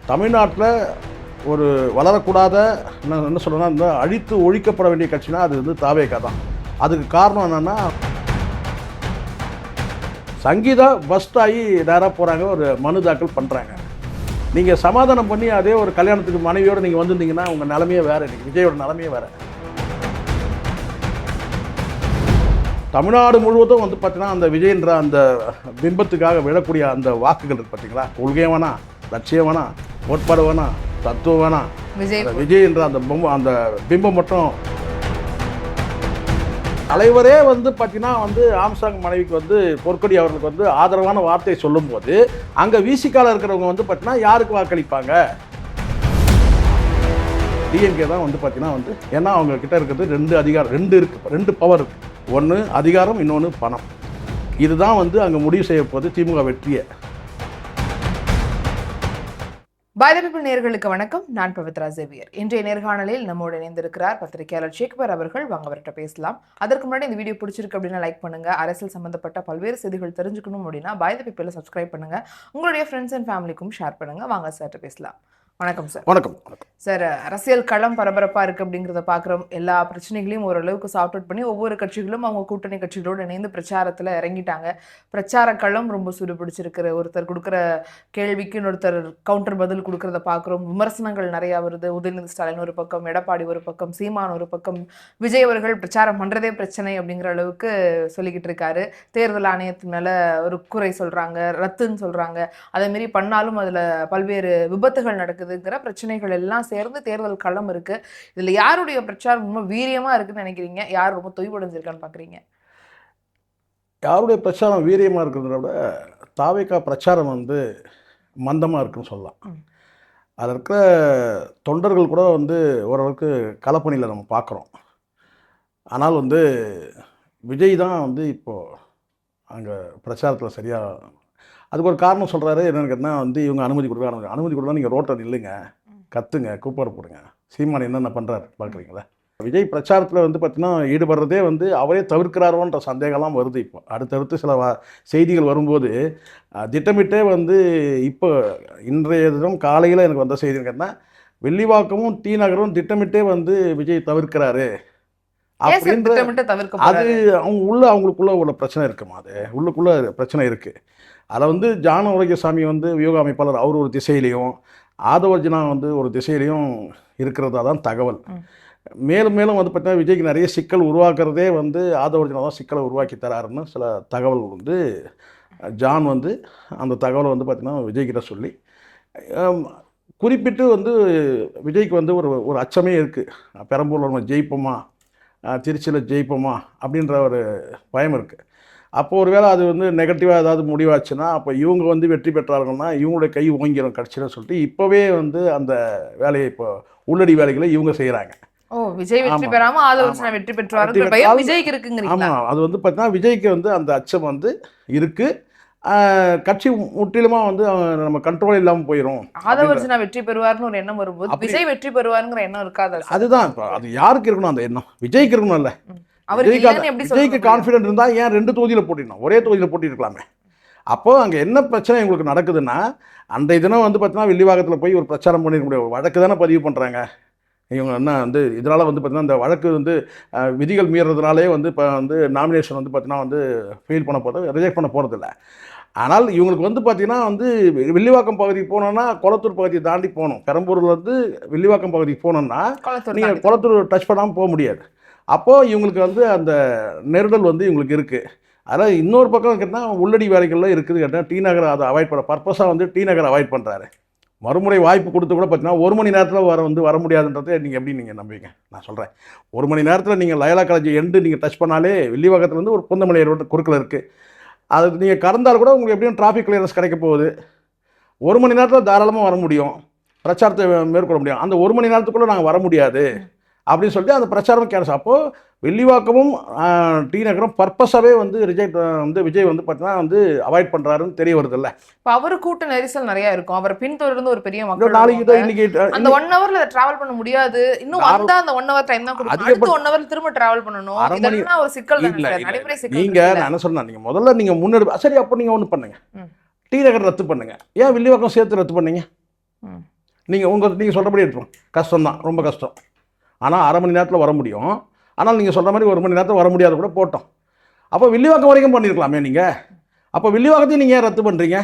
தமிழ்நாட்டில் ஒரு வளரக்கூடாத என்ன சொல்கிறேன்னா இந்த அழித்து ஒழிக்கப்பட வேண்டிய கட்சினா அது வந்து தாவேகா தான். அதுக்கு காரணம் என்னென்னா சங்கீதா பஸ்ட் ஆகி நேராக போகிறாங்க, ஒரு மனு தாக்கல் பண்ணுறாங்க. நீங்கள் சமாதானம் பண்ணி அதே ஒரு கல்யாணத்துக்கு மனைவியோடு நீங்கள் வந்திருந்தீங்கன்னா உங்கள் நிலமையே வேறு. இன்றைக்கி விஜயோட நிலமையே வேறு. தமிழ்நாடு முழுவதும் வந்து பார்த்தீங்கன்னா அந்த விஜய்ன்ற அந்த பிம்பத்துக்காக விழக்கூடிய அந்த வாக்குகள் இருக்குது பார்த்தீங்களா. கொள்கை வேணாம், லட்சியம் வேணாம், கோட்பாடு வேணாம், தத்துவம் வேணாம், விஜய் என்ற அந்த அந்த பிம்பம் மட்டும். தலைவரே வந்து பார்த்தீங்கன்னா வந்து ஆம்ஸ்ட்ராங் மனைவிக்கு வந்து பொற்கொடி அவர்களுக்கு வந்து ஆதரவான வார்த்தையை சொல்லும்போது அங்கே விசிகால இருக்கிறவங்க வந்து பார்த்தீங்கன்னா யாருக்கு வாக்களிப்பாங்க? டிஎம்கே தான் வந்து பார்த்தீங்கன்னா வந்து ஏன்னா அவங்க கிட்ட இருக்கிறது ரெண்டு அதிகாரம், ரெண்டு பவர் இருக்குது. ஒன்று அதிகாரம், இன்னொன்று பணம். இதுதான் வந்து அங்கே முடிவு செய்ய போது திமுக வெற்றியை. பாய்தபிள் நேயர்களுக்கு வணக்கம். நான் பவித்ரா சேவியர். இன்றைய நேர்காணலில் நம்மோடு இணைந்திருக்கிறார் பத்திரிகையாளர் ஷேக்பர் அவர்கள். வாங்க அவர்கிட்ட பேசலாம். அதற்கு முன்னாடி இந்த வீடியோ பிடிச்சிருக்கு அப்படின்னா லைக் பண்ணுங்க. அரசியல் சம்பந்தப்பட்ட பல்வேறு செய்திகள் தெரிஞ்சுக்கணும் அப்படின்னா பாய்தபிள் சப்ஸ்கிரைப் பண்ணுங்க. உங்களுடைய ஃப்ரெண்ட்ஸ் அண்ட் ஃபேமிலிக்கும் ஷேர் பண்ணுங்க. வாங்க சார்ட்ட பேசலாம். வணக்கம் சார். வணக்கம். சார், அரசியல் களம் பரபரப்பா இருக்கு அப்படிங்கிறத பாக்குறோம். எல்லா பிரச்சனைகளையும் ஓரளவுக்கு சார்ட் அவுட் பண்ணி ஒவ்வொரு கட்சிகளும் அவங்க கூட்டணி கட்சிகளோடு இணைந்து பிரச்சாரத்துல இறங்கிட்டாங்க. பிரச்சார களம் ரொம்ப சூடுபிடிச்சிருக்கு. ஒருத்தர் கொடுக்குற கேள்விக்கு இன்னொருத்தர் கவுண்டர் பதில் கொடுக்கறத பாக்குறோம். விமர்சனங்கள் நிறைய வருது. உதயநிதி ஸ்டாலின் ஒரு பக்கம், எடப்பாடி ஒரு பக்கம், சீமான் ஒரு பக்கம், விஜய் அவர்கள் பிரச்சாரம் பண்றதே பிரச்சனை அப்படிங்கிற அளவுக்கு சொல்லிக்கிட்டு இருக்காரு. தேர்தல் ஆணையத்து மேல ஒரு குறை சொல்றாங்க, ரத்துன்னு சொல்றாங்க. அதே மாதிரி பண்ணாலும் அதுல பல்வேறு விபத்துகள் நடக்குதுங்கிற பிரச்சனைகள் எல்லாம் சேர்ந்து தேர்தல் களம் இருக்கு. இதுல யாருடைய பிரச்சாரம் ரொம்ப வீரியமா இருக்குன்னு நினைக்கிறீங்க? யார் ரொம்ப தொய்வடைஞ்சிருக்கான்னு பாக்குறீங்க? யாருடைய பிரச்சாரம் வீரியமா இருக்கிறத விட தாவேகா பிரச்சாரம் வந்து மந்தமா இருக்குன்னு சொல்லலாம். அதில் இருக்கிற தொண்டர்கள் கூட வந்து ஓரளவுக்கு களப்பணியில் நம்ம பார்க்குறோம். ஆனால் வந்து விஜய் தான் வந்து இப்போது அங்கே பிரச்சாரத்தில் சரியாக அதுக்கு ஒரு காரணம் சொல்கிறாரு. என்னென்னு கேட்டால் வந்து இவங்க அனுமதி கொடுத்தா நீங்கள் ரோட்டில் நில்லுங்க, கத்துங்க, கூப்பாடு போடுங்க. சீமான் என்னென்ன பண்ணுறாரு பார்க்குறீங்களா? விஜய் பிரச்சாரத்தில் வந்து பார்த்தீங்கன்னா ஈடுபடுறதே வந்து அவரே தவிர்க்கிறாரோன்ற சந்தேகம்லாம் வருது. இப்போ அடுத்தடுத்து சில செய்திகள் வரும்போது திட்டமிட்டே வந்து இப்போ இன்றைய தினம் காலையில் எனக்கு வந்த செய்தின்னு கேட்டால் வில்லிவாக்கமும் டி நகரும் திட்டமிட்டே வந்து விஜய் தவிர்க்கிறாரு அப்படின்ற. அது அவங்களுக்குள்ள உள்ள பிரச்சனை இருக்குமா? அது உள்ளுக்குள்ளே பிரச்சனை இருக்குது. அதில் வந்து ஜான உலகசாமி வந்து வியோக அமைப்பாளர் அவர் ஒரு திசையிலையும், ஆதவர்ஜனா வந்து ஒரு திசையிலையும் இருக்கிறதா தான் தகவல். மேலும் மேலும் வந்து பார்த்தீங்கன்னா விஜய்க்கு நிறைய சிக்கல் உருவாக்குறதே வந்து ஆதவர்ஜனா தான் சிக்கலை உருவாக்கி தராருன்னு சில தகவல் வந்து ஜான் வந்து அந்த தகவலை வந்து பார்த்திங்கன்னா விஜய்கிட்ட சொல்லி குறிப்பிட்டு வந்து விஜய்க்கு வந்து ஒரு அச்சமே இருக்குது. பெரம்பூரில் நம்ம ஜெயிப்போமா, திருச்சியில் ஜெயிப்போமா அப்படின்ற ஒரு பயம் இருக்குது. அப்போ ஒரு வேளை அது வந்து நெகட்டிவாக ஏதாவது முடிவாச்சுன்னா அப்போ இவங்க வந்து வெற்றி பெற்றார்கள்னா இவங்களுடைய கை ஓங்கிடும் கட்சின்னு சொல்லிட்டு இப்போவே வந்து அந்த வேலையை இப்போ உள்ளடி வேலைகளை இவங்க செய்கிறாங்க. விஜய் வெற்றி பெறாம ஆதவர்ஜனா வெற்றி பெற்றாரு விஜய்க்கு இருக்குங்கிறீங்க. ஆமாம், அது வந்து பார்த்தீங்கன்னா விஜய்க்கு வந்து அந்த அச்சம் வந்து இருக்குது. கட்சி முற்றிலுமாக வந்து நம்ம கண்ட்ரோல் இல்லாமல் போயிடும். ஆதவர்ஜனா வெற்றி பெறுவார்னு ஒரு எண்ணம் வரும்போது விஜய் வெற்றி பெறுவாருங்கிற எண்ணம் இருக்காது. அதுதான் இப்போ அது யாருக்கு இருக்கணும்? அந்த எண்ணம் விஜய்க்கு இருக்கணும்ல. விஜய்க்கு கான்ஃபிடென்ட் இருந்தால் ஏன் 2 தொகுதியில் போட்டிடணும்? ஒரே தொகுதியில் போட்டிருக்கலாமே. அப்போது அங்கே என்ன பிரச்சனை உங்களுக்கு நடக்குதுன்னா அந்த தினம் வந்து பார்த்தீங்கன்னா வில்லிவாக்கத்தில் போய் ஒரு பிரச்சாரம் பண்ணிருக்க முடியாது. வழக்கு தானே பதிவு பண்ணுறாங்க இவங்க. என்ன வந்து இதனால் வந்து பார்த்தீங்கன்னா இந்த வழக்கு வந்து விதிகள் மீறதுனாலே வந்து இப்போ வந்து நாமினேஷன் வந்து பார்த்தீங்கன்னா வந்து ஃபெயில் பண்ண போகிறது, ரிஜெக்ட் பண்ண போகிறதில்ல. ஆனால் இவங்களுக்கு வந்து பார்த்திங்கன்னா வந்து வில்லிவாக்கம் பகுதிக்கு போனோன்னா குளத்தூர் பகுதியை தாண்டி போகணும். பெரம்பூர்லேருந்து வில்லிவாக்கம் பகுதிக்கு போகணுன்னா நீங்கள் குளத்தூர் டச் பண்ணாமல் போக முடியாது. அப்போது இவங்களுக்கு வந்து அந்த நெருடல் வந்து இவங்களுக்கு இருக்குது. அதனால் இன்னொரு பக்கம் கேட்டால் உள்ளடி வேலைகள்லாம் இருக்குது. கேட்டால் டி நகரை அதை அவாய்ட் பண்ண பர்பஸாக வந்து டி நகரை அவாய்ட் பண்ணுறாரு. மறுமுறை வாய்ப்பு கொடுத்து கூட பார்த்தீங்கன்னா 1 மணி நேரத்தில் வர முடியாதுன்றதை நீங்கள் நம்புவீங்க? நான் சொல்கிறேன், 1 மணி நேரத்தில் நீங்கள் லயலா காலேஜ் எண்டு நீங்கள் டச் பண்ணாலே வில்லிவாக்கத்துலேருந்து ஒரு புந்தமலை ரோடு குறுக்கில் இருக்குது. அது நீங்கள் கடந்தால் கூட உங்களுக்கு எப்படியும் டிராஃபிக் கிளியரன்ஸ் கிடைக்க போகுது. 1 மணி நேரத்தில் தாராளமாக வர முடியும், பிரச்சாரத்தை மேற்கொள்ள முடியும். அந்த 1 மணி நேரத்துக்குள்ளே நாங்கள் வர முடியாது அப்படின்னு சொல்லிட்டு அந்த பிரச்சாரம் கேன்சல். அப்போது வில்லிவாக்கமும் டி நகரம் பர்பஸாகவே வந்து விஜய் வந்து பார்த்தீங்கன்னா வந்து அவாய்ட் பண்ணுறாருன்னு தெரிய வருது இல்லை. இப்போ அவர் கூட்ட நெரிசல் நிறையா இருக்கும். அவர் பின்தொடர்ந்து ஒரு பெரிய மக்கள் நாளைக்கு தான் இன்னைக்கு அந்த 1 ஹவர்ல டிராவல் பண்ண முடியாது. இன்னும் வந்தா அந்த 1 ஹவர் டைம் தான் கொடுக்கும். அடுத்த 1 ஹவர் திரும்ப டிராவல் பண்ணணும். இதெல்லாம் ஒரு சிக்கல் தான். நடைமுறை சிக்கல். நான் என்ன சொன்னேன், நீங்கள் முதல்ல நீங்கள் முன்னெடுப்பு சரி. அப்போ நீங்கள் ஒன்று பண்ணுங்க, டி நகர் ரத்து பண்ணுங்க. ஏன் வில்லிவாக்கம் சேர்த்து ரத்து பண்ணீங்க? நீங்கள் சொல்கிறபடி எடுத்துரும் கஷ்டம்தான், ரொம்ப கஷ்டம். ஆனால் 1/2 மணி நேரத்தில் வர முடியும். ஆனால் நீங்கள் சொல்கிற மாதிரி 1 மணி நேரத்தில் வர முடியாத கூட போட்டோம். அப்போ வில்லிவாக்கம் வரைக்கும் பண்ணியிருக்கலாமே நீங்கள். அப்போ வில்லிவாக்கத்தையும் நீங்கள் ஏன் ரத்து பண்ணுறீங்க?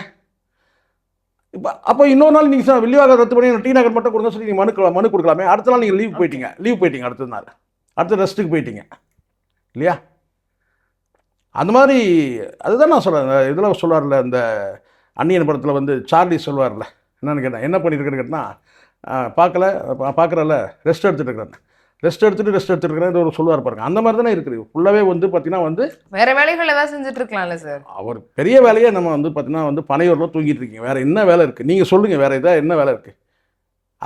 இப்போ அப்போ இன்னொரு நாள் நீங்கள் வில்லிவாக்கம் ரத்து பண்ணி டி நகர் மட்டும் கொடுங்க சொல்லி நீங்கள் மனு கொடுக்கலாமே. அடுத்த நாள் நீங்கள் லீவ் போயிட்டீங்க அடுத்த நாள், அடுத்த ரெஸ்ட்டுக்கு போயிட்டீங்க இல்லையா? அந்த மாதிரி அதுதான் நான் சொல்கிறேன். இதில் சொல்லுவார்ல, இந்த அந்நியன் படத்தில் வந்து சார்லி சொல்லுவார்ல, என்னென்னு கேட்டேன், என்ன பண்ணியிருக்கேன்னு கேட்டால் பார்க்கறல ரெஸ்ட் எடுத்துகிட்டு இருக்கிறேன் ஒரு சொல்லுவார் பாருங்க. அந்த மாதிரி தானே இருக்குது ஃபுல்லாகவே வந்து பார்த்தீங்கன்னா வந்து வேறு வேலைகள் ஏதாவது செஞ்சுட்டு இருக்கலாம்ல சார். அவர் பெரிய வேலையை நம்ம வந்து பார்த்தீங்கன்னா வந்து பனையூரில் தூங்கிட்டு இருக்கீங்க. வேறு என்ன வேலை இருக்குது நீங்கள் சொல்லுங்கள். வேறு எதாவது என்ன வேலை இருக்குது?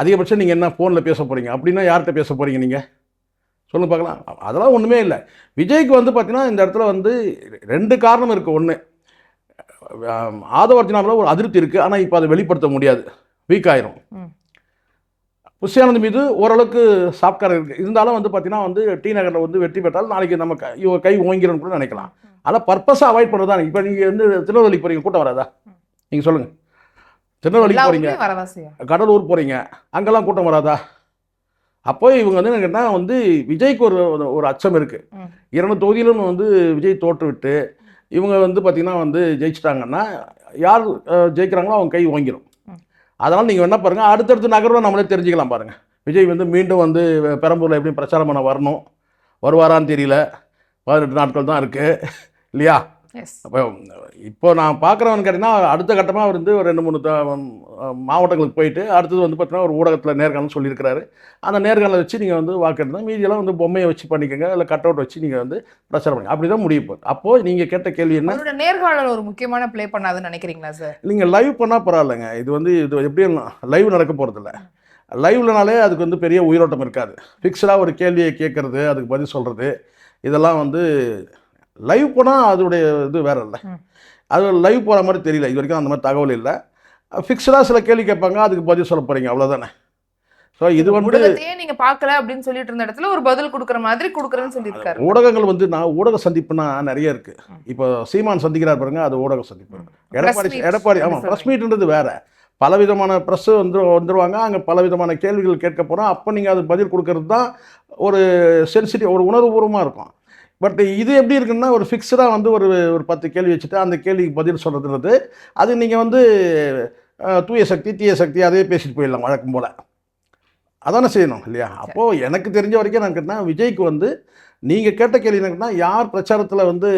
அதிகபட்சம் நீங்கள் என்ன ஃபோனில் பேச போகிறீங்க? அப்படின்னா யார்கிட்ட பேச போகிறீங்க நீங்கள் சொல்லுங்க பார்க்கலாம். அதெல்லாம் ஒன்றுமே இல்லை. விஜய்க்கு வந்து பார்த்தீங்கன்னா இந்த இடத்துல வந்து 2 காரணம் இருக்குது. ஒன்று, ஆதவ அர்ஜுனாவில் ஒரு அதிருப்தி இருக்குது. ஆனால் இப்போ அதை வெளிப்படுத்த முடியாது, வீக் ஆயிரும். புஷ்யானந்த் மீது ஓரளவுக்கு சாப்ட்காரம் இருக்குது. இருந்தாலும் வந்து பார்த்தீங்கன்னா வந்து டி நகரில் வந்து வெற்றி பெற்றால் நாளைக்கு நம்ம கை ஓங்கிடும் கூட நினைக்கலாம். ஆனால் பர்பஸாக அவாய்ட் பண்ணுறது தான். இப்போ நீங்கள் வந்து திருநெல்வேலி போகிறீங்க, கூட்டம் வராதா? நீங்கள் சொல்லுங்கள். திருநெல்வேலிக்கு போகிறீங்க, கடலூர் போகிறீங்க, அங்கெல்லாம் கூட்டம் வராதா? அப்போ இவங்க வந்து என்ன கேட்டால் வந்து விஜய்க்கு ஒரு அச்சம் இருக்குது. 2 தொகுதியிலும் வந்து விஜய் தோற்றுவிட்டு இவங்க வந்து பார்த்திங்கன்னா வந்து ஜெயிச்சிட்டாங்கன்னா யார் ஜெயிக்கிறாங்களோ அவங்க கை ஓங்கிடும். அதனால் நீங்கள் என்ன பாருங்கள், அடுத்தடுத்து நகர்வை நம்மளே தெரிஞ்சுக்கலாம் பாருங்கள். விஜய் வந்து மீண்டும் வந்து பெரம்பூரில் எப்படி பிரச்சாரம் பண்ண வருவாரான்னு தெரியல. 18 நாட்கள் தான் இருக்குது இல்லையா? அப்போ இப்போ நான் பார்க்குறவன்னு கேட்டிங்கன்னா அடுத்த கட்டமாக அவர் வந்து ஒரு 2-3 மாவட்டங்களுக்கு போயிட்டு அடுத்தது வந்து பார்த்தீங்கன்னா ஒரு ஊடகத்தில் நேர்காணல் சொல்லியிருக்கிறாரு. அந்த நேர்காணலை வச்சு நீங்கள் வந்து வாக்கெடுத்தால் மீதியெல்லாம் வந்து பொம்மையை வச்சு பண்ணிக்கோங்க, இல்லை கட் அவுட் வச்சு நீங்கள் வந்து பிரச்சாரம் பண்ணுங்க. அப்படி தான் முடியும். அப்போது நீங்கள் கேட்ட கேள்வி என்ன, நேர்காணல் ஒரு முக்கியமான ப்ளே பண்ணாதுன்னு நினைக்கிறீங்களா சார்? நீங்கள் லைவ் பண்ணால் பரவாயில்லைங்க. இது எப்படியும் லைவ் நடக்க போகிறதில்ல. லைவ்லனாலே அதுக்கு வந்து பெரிய உயிரோட்டம் இருக்காது. ஃபிக்ஸ்டாக ஒரு கேள்வியை கேட்குறது, அதுக்கு பதில் சொல்கிறது, இதெல்லாம் வந்து லைவ் போனால் அதோடைய இது வேறு இல்லை. அது லைவ் போகிற மாதிரி தெரியல, இது வரைக்கும் அந்த மாதிரி தகவல் இல்லை. ஃபிக்ஸ்டாக சில கேள்வி கேட்பாங்க, அதுக்கு பதில் சொல்ல போகிறீங்க, அவ்வளோதானே. ஸோ இது வந்து நீங்கள் பார்க்கல அப்படின்னு சொல்லிட்டு இருந்த இடத்துல ஒரு பதில் கொடுக்குற மாதிரி கொடுக்குறேன்னு சொல்லியிருக்காரு. ஊடகங்கள் வந்து ஊடக சந்திப்புனா நிறைய இருக்குது. இப்போ சீமான் சந்திக்கிறார் பாருங்க, அது ஊடக சந்திப்பு. எடப்பாடி ஆமாம், ப்ரெஸ் மீட்ன்றது வேறு. பலவிதமான ப்ரெஸ்ஸு வந்துடுவாங்க, அங்கே பலவிதமான கேள்விகள் கேட்க போகிறோம். அப்போ நீங்கள் அது பதில் கொடுக்கறது தான் ஒரு சென்சிட்டிவ், ஒரு உணர்வுபூர்வமாக இருக்கும். பட் இது எப்படி இருக்குன்னா ஒரு ஃபிக்ஸ்டாக வந்து ஒரு 10 கேள்வி வச்சுட்டு அந்த கேள்விக்கு பதில் சொல்கிறதுன்றது அது நீங்கள் வந்து தூய சக்தி தீய சக்தி அதே பேசிட்டு போயிடலாம் வழக்கம் போல். அதானே செய்யணும் இல்லையா? அப்போது எனக்கு தெரிஞ்ச வரைக்கும் நான் கேட்டால் விஜய்க்கு வந்து நீங்கள் கேட்ட கேள்வி என்னன்னா யார் பிரச்சாரத்தில் வந்து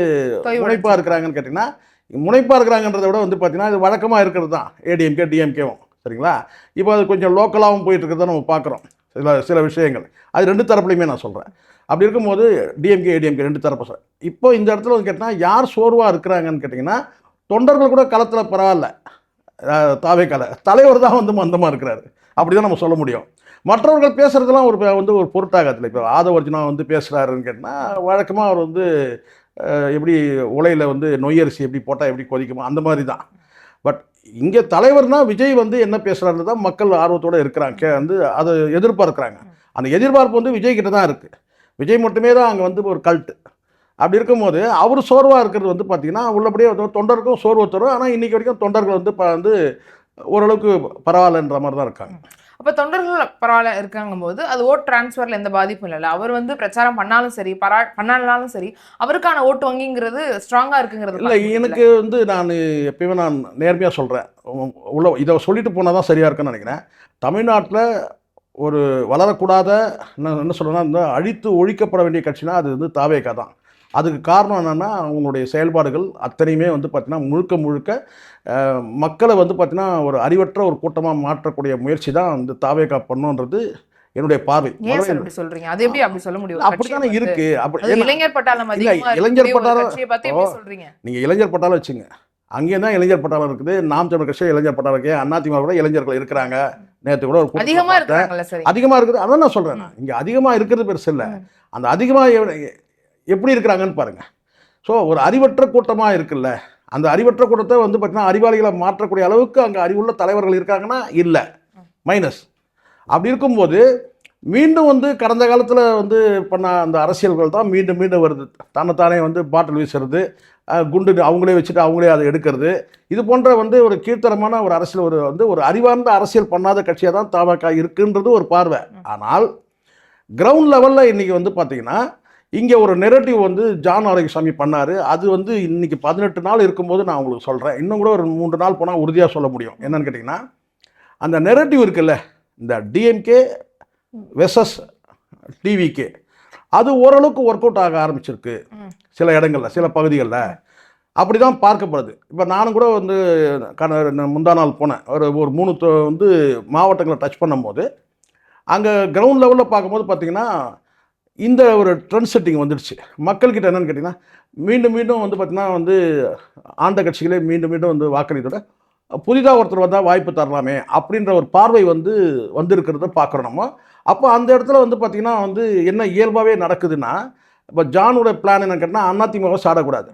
முனைப்பாக இருக்கிறாங்கன்னு கேட்டிங்கன்னா, முனைப்பாக இருக்கிறாங்கன்றதை விட வந்து பார்த்தீங்கன்னா இது வழக்கமாக இருக்கிறது தான் ஏடிஎம்கே டிஎம்கேவும். சரிங்களா? இப்போ அது கொஞ்சம் லோக்கலாகவும் போயிட்டு இருக்கிறத நம்ம பார்க்குறோம். சில விஷயங்கள் அது 2 தரப்புலையுமே நான் சொல்கிறேன். அப்படி இருக்கும்போது டிஎம்கே ஏடிஎம்கே 2 தரப்பு சார். இப்போ இந்த இடத்துல வந்து கேட்டால் யார் சோர்வாக இருக்கிறாங்கன்னு கேட்டிங்கன்னா, தொண்டர்கள் கூட களத்தில் பரவாயில்ல, தாவேக்கால தலைவர் தான் வந்து மந்தமாக இருக்கிறாரு. அப்படி தான் நம்ம சொல்ல முடியும். மற்றவர்கள் பேசுகிறதுலாம் ஒரு பொருட்டாகாதுல. இப்போ ஆதவ அர்ஜுனா வந்து பேசுகிறாருன்னு கேட்டால் வழக்கமாக அவர் வந்து எப்படி உலையில் வந்து நொய்யரிசி எப்படி போட்டால் எப்படி கொதிக்குமோ அந்த மாதிரி தான். பட் இங்கே தலைவர்னால் விஜய் வந்து என்ன பேசுகிறாருன்னு தான் மக்கள் ஆர்வத்தோடு இருக்கிறாங்க, வந்து அதை எதிர்பார்க்குறாங்க. அந்த எதிர்பார்ப்பு வந்து விஜய் கிட்ட தான் இருக்குது. விஜய் மட்டுமே தான் அங்கே வந்து ஒரு கல்ட்டு. அப்படி இருக்கும்போது அவர் சோர்வாக இருக்கிறது வந்து பார்த்திங்கன்னா உள்ளபடியே தொண்டருக்கும் சோர்வு தரும். ஆனால் இன்றைக்கி வரைக்கும் தொண்டர்கள் வந்து ஓரளவுக்கு பரவாயில்லன்ற மாதிரி தான் இருக்காங்க. அப்போ தொண்டர்கள் பரவாயில்ல இருக்காங்கும் போது அது ஓட் டிரான்ஸ்ஃபரில் எந்த பாதிப்பும் இல்லைல்ல. அவர் வந்து பிரச்சாரம் பண்ணாலும் சரி பண்ணாலும் சரி அவருக்கான ஓட்டு வங்கிங்கிறது ஸ்ட்ராங்காக இருக்குங்கிறது இல்லை. எனக்கு வந்து நான் எப்பயுமே நான் நேர்மையாக சொல்கிறேன், இதை சொல்லிட்டு போனால் தான் சரியாக இருக்குன்னு நினைக்கிறேன். தமிழ்நாட்டில் ஒரு வளரக்கூடாத என்ன சொல்கிறேன்னா இந்த அழித்து ஒழிக்கப்பட வேண்டிய கட்சினா அது வந்து தாவேகா தான். அதுக்கு காரணம் என்னென்னா அவங்களுடைய செயல்பாடுகள் அத்தனையுமே வந்து பார்த்திங்கன்னா முழுக்க மக்களை வந்து பார்த்திங்கன்னா ஒரு அறிவற்ற ஒரு கூட்டமாக மாற்றக்கூடிய முயற்சி தான் வந்து தாவேகா பண்ணுன்றது என்னுடைய பார்வை. சொல்றீங்க அது எப்படி அப்படி சொல்ல முடியும்? அப்படித்தானே இருக்கு. இளைஞர் பட்டாளம் சொல்றீங்க, நீங்க இளைஞர் பட்டாளம் வச்சுங்க, அங்கேயும் தான் இளைஞர் பட்டாளம் இருக்குது. நாம் தமிழர் கட்சியில் இளைஞர் பட்டாளம் இருக்கு, அதிமுக கூட இளைஞர்கள் இருக்கிறாங்க. நேற்று கூட ஒரு அதிகமாக இருக்குது. அதான் நான் சொல்றேன், இங்க அதிகமாக இருக்கிறது பெருசு இல்லை, அந்த அதிகமாக எப்படி இருக்கிறாங்கன்னு பாருங்க. ஸோ ஒரு அறிவற்ற கூட்டமாக இருக்குல்ல, அந்த அறிவற்ற கூட்டத்தை வந்து பார்த்தீங்கன்னா அறிவாளிகளை மாற்றக்கூடிய அளவுக்கு அங்கே அறிவுள்ள தலைவர்கள் இருக்காங்கன்னா இல்லை, மைனஸ். அப்படி இருக்கும்போது மீண்டும் வந்து கடந்த காலத்தில் வந்து பண்ண அந்த அரசியல்கள் தான் மீண்டும் வருது. தன்னைத்தானே வந்து பாட்டில் வீசுறது, குண்டு அவங்களே வச்சுட்டு அவங்களே அதை எடுக்கிறது, இது போன்ற வந்து ஒரு கீழ்த்தரமான ஒரு அரசியல், ஒரு அறிவார்ந்த அரசியல் பண்ணாத கட்சியாக தான் தமாக இருக்குன்றது ஒரு பார்வை. ஆனால் கிரவுண்ட் லெவலில் இன்றைக்கி வந்து பார்த்தீங்கன்னா இங்கே ஒரு நெரட்டிவ் வந்து ஜான் ஆரோக்கியசாமி பண்ணார். அது வந்து இன்றைக்கி 18 நாள் இருக்கும்போது நான் உங்களுக்கு சொல்கிறேன், இன்னும் கூட ஒரு 3 நாள் போனால் உறுதியாக சொல்ல முடியும். என்னன்னு கேட்டிங்கன்னா, அந்த நெரட்டிவ் இருக்குல்ல, இந்த டிஎம்கே வெர்சஸ் டிவிகே, அது ஓரளவுக்கு ஒர்க் அவுட் ஆக ஆரம்பிச்சிருக்கு சில இடங்களில், சில பகுதிகளில் அப்படி தான் பார்க்கப்படுது. இப்போ நானும் கூட வந்து முந்தா நாள் போனேன், ஒரு 3 வந்து மாவட்டங்களை டச் பண்ணும்போது அங்கே கிரவுண்ட் லெவலில் பார்க்கும்போது பார்த்தீங்கன்னா இந்த ஒரு ட்ரெண்ட் செட்டிங் வந்துடுச்சு மக்கள்கிட்ட. என்னென்னு கேட்டிங்கன்னா, மீண்டும் மீண்டும் வந்து பார்த்திங்கன்னா வந்து ஆண்ட கட்சிகளே மீண்டும் மீண்டும் வந்து வாக்களித்தோட புதிதாக ஒருத்தர் வந்தால் வாய்ப்பு தரலாமே அப்படின்ற ஒரு பார்வை வந்து வந்திருக்கிறத பார்க்குறோம் நம்ம. அப்போ அந்த இடத்துல வந்து பார்த்திங்கன்னா வந்து என்ன இயல்பாகவே நடக்குதுன்னா, இப்போ ஜானோட பிளான் என்னன்னு கேட்டால் அதிமுகவை சாடக்கூடாது,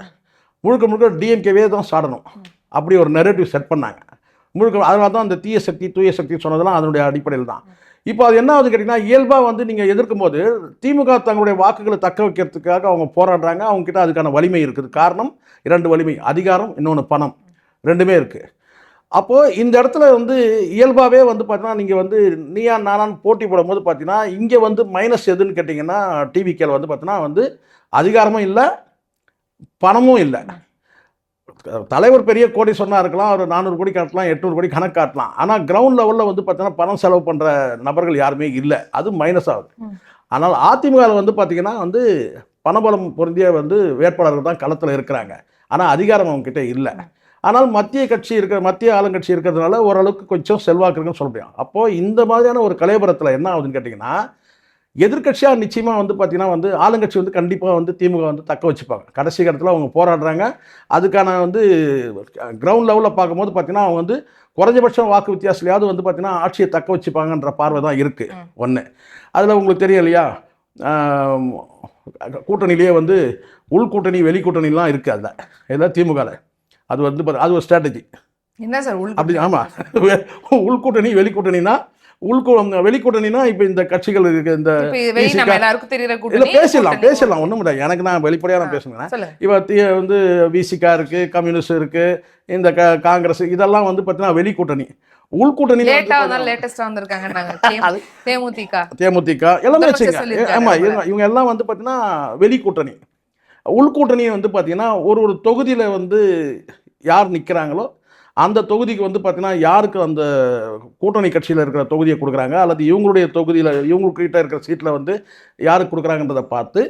முழுக்க முழுக்க டிஎம்கேவே தான் சாடணும், அப்படி ஒரு நெரேட்டிவ் செட் பண்ணாங்க முழுக்க. அதனால தான் அந்த தீய சக்தி தூய சக்தி சொன்னதெல்லாம் அதனுடைய அடிப்படையில் தான். இப்போ அது என்ன ஆகுது கேட்டிங்கன்னா, இயல்பாக வந்து நீங்கள் எதிர்க்கும் போது திமுக தங்களுடைய வாக்குகளை தக்க வைக்கிறதுக்காக அவங்க போராடுறாங்க, அவங்கக்கிட்ட அதுக்கான வலிமை இருக்குது. காரணம் 2 வலிமை, அதிகாரம், இன்னொன்று பணம், ரெண்டுமே இருக்குது. அப்போது இந்த இடத்துல வந்து இயல்பாகவே வந்து பார்த்தீங்கன்னா நீங்கள் வந்து நீயா நானான்னு போட்டி போடும்போது பார்த்தீங்கன்னா இங்கே வந்து மைனஸ் எதுன்னு கேட்டிங்கன்னா, டிவிகேல வந்து பார்த்தீங்கன்னா வந்து அதிகாரமும் இல்லை, பணமும் இல்லை. தலைவர் பெரிய கோடீஸ்வரனாக இருக்கலாம், ஒரு 400 கோடி காட்டலாம், 800 கோடி கணக்கு காட்டலாம். ஆனால் கிரவுண்ட் லெவலில் வந்து பார்த்தீங்கன்னா பணம் செலவு பண்ணுற நபர்கள் யாருமே இல்லை, அது மைனஸ் ஆகுது. ஆனால் அதிமுகவில் வந்து பார்த்தீங்கன்னா வந்து பணபலம் பொருந்திய வந்து வேட்பாளர்கள் தான் களத்தில் இருக்கிறாங்க, ஆனால் அதிகாரம் அவங்ககிட்ட இல்லை. ஆனால் மத்திய ஆளுங்கட்சி இருக்கிறதுனால ஓரளவுக்கு கொஞ்சம் செல்வாக்கு இருக்குன்னு சொல்ல முடியும். அப்போது இந்த மாதிரியான ஒரு கலைபுரத்தில் என்ன ஆகுதுன்னு கேட்டிங்கன்னா, எதிர்கட்சியாக நிச்சயமாக வந்து பார்த்திங்கன்னா வந்து ஆளுங்கட்சி வந்து கண்டிப்பாக வந்து திமுக வந்து தக்க வச்சுப்பாங்க. கடைசி கட்டத்தில் அவங்க போராடுறாங்க. அதுக்கான வந்து கிரவுண்ட் லெவலில் பார்க்கும்போது பார்த்திங்கன்னா அவங்க வந்து குறைஞ்சபட்சம் வாக்கு வித்தியாசத்துலையாவது வந்து பார்த்திங்கன்னா ஆட்சியை தக்க வச்சுப்பாங்கன்ற பார்வை தான் இருக்குது. ஒன்று அதில் உங்களுக்கு தெரியும் இல்லையா, கூட்டணியிலேயே வந்து உள்கூட்டணி வெளிக்கூட்டணிலாம் இருக்குது. அதில் இதெல்லாம் திமுகவில் அது வந்து அது ஒரு ஸ்ட்ராட்டஜி. என்ன சார் அப்படி? ஆமாம், உள்கூட்டணி வெளிக்கூட்டணினா வெளிக்கூட்டணினா இப்போ இந்த கட்சிகள் இருக்கு, இந்த பேசலாம் ஒன்றும் முடியாது. எனக்கு நான் வெளிப்படையாக நான் பேசுனேன். இப்போ வந்து விசிகா இருக்குது, கம்யூனிஸ்ட் இருக்குது, இந்த காங்கிரஸ், இதெல்லாம் வந்து பார்த்தீங்கன்னா வெளிக்கூட்டணி. உள்கூட்டணி தேமுதிக எல்லாமே வச்சுங்க. ஆமாம், இவங்க எல்லாம் வந்து பார்த்தீங்கன்னா வெளிக்கூட்டணி. உள்கூட்டணி வந்து பார்த்தீங்கன்னா ஒரு தொகுதியில் வந்து யார் நிற்கிறாங்களோ அந்த தொகுதிக்கு வந்து பார்த்தீங்கன்னா யாருக்கு அந்த கூட்டணி கட்சியில் இருக்கிற தொகுதியை கொடுக்குறாங்க, அல்லது இவங்களுடைய தொகுதியில் இவங்கக்கிட்ட இருக்கிற சீட்டில் வந்து யாருக்கு கொடுக்குறாங்கன்றதை பார்த்து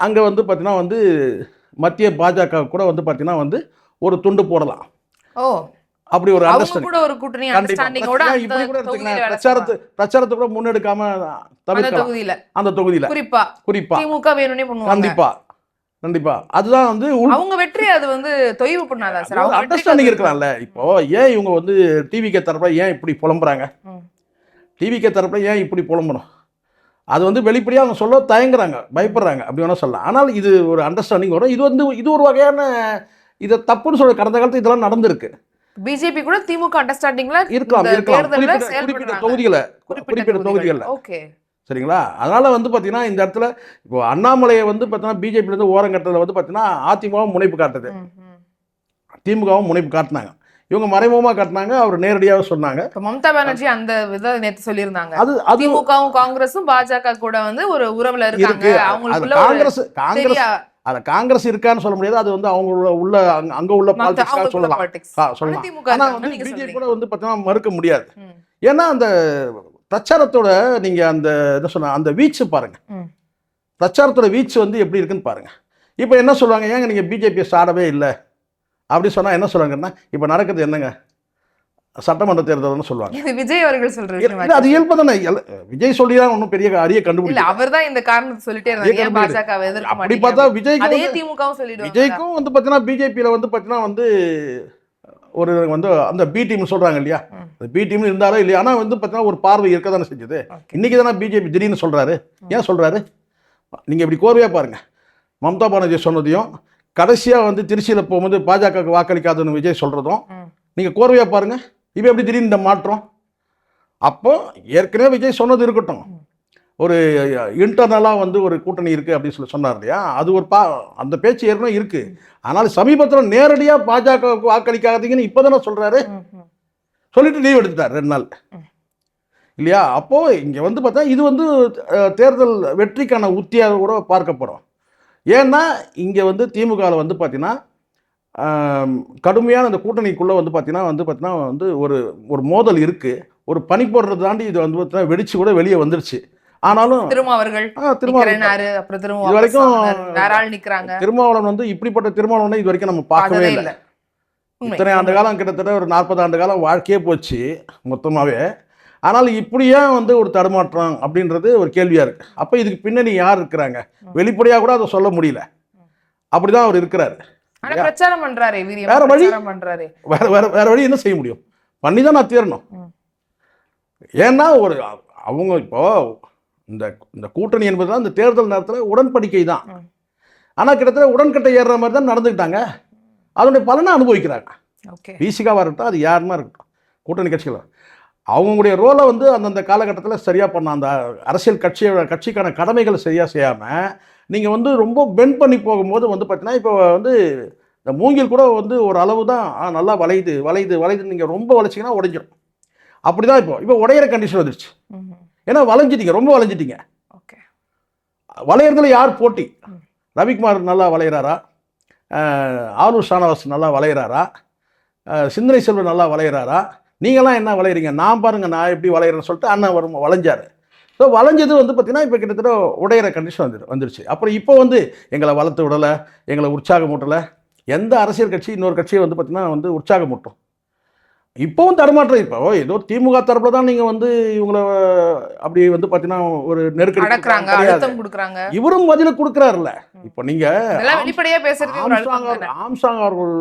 அங்கே வந்து பார்த்தீங்கன்னா வந்து மத்திய பாஜக கூட வந்து பார்த்தீங்கன்னா வந்து ஒரு துண்டு போடலாம். அப்படி ஒரு பிரச்சாரத்தை கூட முன்னெடுக்காம தவிர்க்கலாம் அந்த தொகுதியில் குறிப்பா. கண்டிப்பா அதுதான் வந்து அவங்க வெற்றி. அது வந்து தொய்வு பண்ணாதா சார்? அவங்க அண்டர்ஸ்டாண்டிங் இருக்கலாம்ல. இப்போ ஏன் இவங்க வந்து டிவிகே தரப்புல ஏன் இப்படி புலம்புறாங்க, டிவிகே தரப்புல ஏன் இப்படி புலம்பணும், அது வந்து வெளிப்படையாக அவங்க சொல்ல தயங்குறாங்க, பயப்படுறாங்க, அப்படி வேணா சொல்லலாம். ஆனால் இது ஒரு அண்டர்ஸ்டாண்டிங் வரும். இது ஒரு வகையான இதை தப்புன்னு சொல்ல கடந்த காலத்தில் இதெல்லாம் நடந்திருக்கு. பிஜேபி கூட திமுக அண்டர்ஸ்டாண்டிங்ல இருக்கலாம் குறிப்பிட்ட தொகுதிகளில். ஓகே, சரிங்களா? அதனால் வந்து பார்த்தீங்கன்னா இந்த இடத்துல இப்போ அண்ணாமலையை வந்து பார்த்தீங்கன்னா பிஜேபியிலேருந்து ஓரங்கட்டத்தில் வந்து பார்த்தீங்கன்னா அதிமுகவும் முனைப்பு காட்டுது, திமுகவும் முனைப்பு காட்டினாங்க. இவங்க மறைமுகமாக காட்டினாங்க, அவர் நேரடியாக சொன்னாங்க. மம்தா பானர்ஜி அந்த வித நேற்று சொல்லியிருந்தாங்க, அதிமுகவும் காங்கிரஸும் பாஜக கூட வந்து ஒரு உறவுல இருக்காங்க. காங்கிரஸ் இருக்கான்னு சொல்ல முடியாது, அது வந்து அவங்க உள்ள அங்கே உள்ள பாலிடிக்ஸ் சொல்லலாம். ஆனால் வந்து பிஜேபி கூட வந்து பார்த்தீங்கன்னா மறுக்க முடியாது. ஏன்னா அந்த பிரச்சாரத்தோட நீங்க அந்த என்ன சொன்ன அந்த வீச்சு பாருங்க, பிரச்சாரத்தோட வீச்சு வந்து எப்படி இருக்குன்னு பாருங்க. இப்போ என்ன சொல்லுவாங்க, ஏங்க நீங்க பிஜேபி சாடவே இல்லை அப்படி சொன்னா என்ன சொல்லுவாங்கன்னா, இப்போ நடக்கிறது என்னங்க, சட்டமன்ற தேர்தல்னு சொல்லுவாங்க. விஜய் அவர்கள் சொல்றாரு, அது இயல்பு தானே. விஜய் சொல்லிதான் ஒன்றும் பெரிய அரிய கண்டுபிடிக்கல, அவர் தான் இந்த காரணத்தை சொல்லிட்டே இருந்தாங்க. பாஜக அப்படி பார்த்தா விஜய்க்கும் வந்து பார்த்தீங்கன்னா பிஜேபியில் வந்து பார்த்தீங்கன்னா வந்து ஒரு வந்து அந்த பி டீம் சொல்கிறாங்க இல்லையா, பி டீம் இருந்தாலும் இல்லையா, ஆனால் வந்து பார்த்தீங்கன்னா ஒரு பார்வை இருக்க தானே செஞ்சது. இன்றைக்கி தானே பிஜேபி திடீர்னு சொல்கிறாரு. ஏன் சொல்கிறாரு நீங்கள் இப்படி கோர்வையாக பாருங்கள். மம்தா பானர்ஜி சொன்னதையும் கடைசியாக வந்து திருச்சியில் போகும்போது பாஜகவுக்கு வாக்களிக்காதுன்னு விஜய் சொல்கிறதும் நீங்கள் கோர்வையாக பாருங்கள். இப்போ எப்படி திடீர்னு இந்த மாற்றம்? அப்போ ஏற்கனவே விஜய் சொன்னது இருக்கட்டும், ஒரு இன்டர்னலாக வந்து ஒரு கூட்டணி இருக்குது அப்படின்னு சொல்லி சொன்னார் இல்லையா, அது ஒரு அந்த பேச்சு ஏற்கனவே இருக்குது. ஆனால் சமீபத்தில் நேரடியாக பாஜக வாக்களிக்காதீங்கன்னு இப்போ தானே சொல்கிறாரு. சொல்லிட்டு லீவ் எடுத்துட்டார் 2 நாள் இல்லையா. அப்போது இங்கே வந்து பார்த்தா இது வந்து தேர்தல் வெற்றிக்கான உத்தியாக கூட பார்க்கப்படும். ஏன்னா இங்கே வந்து திமுகவில் வந்து பார்த்தீங்கன்னா கடுமையான அந்த கூட்டணிக்குள்ளே வந்து பார்த்தீங்கன்னா வந்து ஒரு மோதல் இருக்குது. ஒரு பனி போடுறது தாண்டி இது வந்து பார்த்தீங்கன்னா வெடிச்சு கூட வெளியே வந்துருச்சு. ஆனாலும் திருமாவளவன் வந்து இப்படிப்பட்ட திருமாவளவனை இது வரைக்கும் நம்ம பார்க்கவே இல்லை. இத்தனை ஆண்டு காலம், கிட்டத்தட்ட ஒரு 40 ஆண்டு காலம் வாழ்க்கையே போச்சு மொத்தமாகவே. ஆனால் இப்படியே வந்து ஒரு தடுமாற்றம் அப்படின்றது ஒரு கேள்வியாக இருக்குது. அப்போ இதுக்கு பின்னணி யார் இருக்கிறாங்க? வெளிப்படையாக கூட அதை சொல்ல முடியல. அப்படிதான் அவர் இருக்கிறார். வேற வழி என்ன செய்ய முடியும்? பண்ணி தான் நான் தீரணும். ஏன்னா அவங்க இப்போ இந்த கூட்டணி என்பதுதான் இந்த தேர்தல் நேரத்தில் உடன்படிக்கை தான். ஆனால் கிட்டத்தட்ட உடன்கட்டை ஏறுற மாதிரி தான் நடந்துக்கிட்டாங்க. அதனுடைய பலனை அனுபவிக்கிறாங்க. விசிகாவாக இருக்கட்டும், அது யாருமா இருக்கட்டும், கூட்டணி கட்சிகள் அவங்களுடைய ரோலை வந்து அந்தந்த காலகட்டத்தில் சரியாக பண்ண அந்த அரசியல் கட்சிக்கான கடமைகளை சரியாக செய்யாமல் நீங்கள் வந்து ரொம்ப பெண்ட் பண்ணி போகும்போது வந்து பார்த்தீங்கன்னா இப்போ வந்து இந்த மூங்கில் கூட வந்து ஒரு அளவு தான் நல்லா வளையுது நீங்கள் ரொம்ப வளைச்சிங்கன்னா உடைஞ்சிடும். அப்படி தான் இப்போ உடையிற கண்டிஷன் வந்துருச்சு. ஏன்னா ரொம்ப வளைஞ்சிட்டீங்க. வளையிறதுல யார் போட்டி? ரவிக்குமார் நல்லா வளையிறாரா? ஆலூர் ஷானவாஸ் நல்லா வளையிறாரா? சிந்தனை செல்வன் நல்லா வளையிறாரா? நீங்களாம் என்ன வளையிறீங்க? நான் பாருங்கள் நான் எப்படி வளையிறேன்னு சொல்லிட்டு அண்ணன் வளைஞ்சார். ஸோ வளைஞ்சது வந்து பார்த்தீங்கன்னா இப்போ கிட்டத்தட்ட உடையிற கண்டிஷன் வந்துருச்சு. அப்புறம் இப்போ வந்து எங்களை வளர்த்து விடலை, எங்களை உற்சாகமூட்டலை. எந்த அரசியல் கட்சி இன்னொரு கட்சியை வந்து பார்த்தீங்கன்னா வந்து உற்சாகமூட்டும்? இப்போவும் தடுமாற்றம். இப்போ ஏதோ திமுக தரப்புல தான் நீங்கள் வந்து இவங்களை அப்படி வந்து பார்த்தீங்கன்னா ஒரு நெருக்கடி இவரும் பதில கொடுக்குறாருல்ல. இப்போ ஆம்சாங் அவர்கள்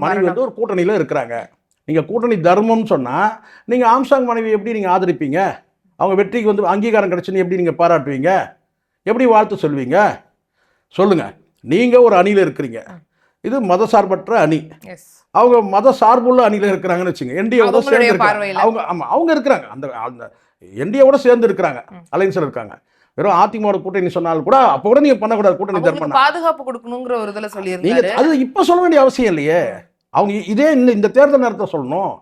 மனைவி வந்து ஒரு கூட்டணியில் இருக்கிறாங்க. நீங்கள் கூட்டணி தர்மம்னு சொன்னால் நீங்கள் ஆம்சாங் மனைவி எப்படி நீங்கள் ஆதரிப்பீங்க? அவங்க வெற்றிக்கு வந்து அங்கீகாரம் கிடைச்சுன்னு எப்படி நீங்கள் பாராட்டுவீங்க? எப்படி வாழ்த்து சொல்வீங்க? சொல்லுங்கள். நீங்கள் ஒரு அணியில் இருக்கிறீங்க. இது மதசார்பற்ற அணி. அவங்க மத சார்புள்ள அணியில் இருக்கிறாங்கன்னு வச்சுங்க. என்டிஏவோட சேர்ந்து அவங்க இருக்கிறாங்க. அந்த என்டிஏவோட சேர்ந்து இருக்கிறாங்க, அலைன்ஸில் இருக்காங்க. வெறும் அதிமுக கூட்டணி சொன்னாலும் கூட அப்போ கூட நீங்கள் பண்ணக்கூடாது. கூட்டணி தர்மம் பாதுகாப்பு கொடுக்கணுங்கிற ஒரு இதில் சொல்லியிருந்தீங்க. அது இப்போ சொல்ல வேண்டிய அவசியம் இல்லையே. அவங்க இதே இந்த தேர்தல் நேரத்தை சொல்லணும்.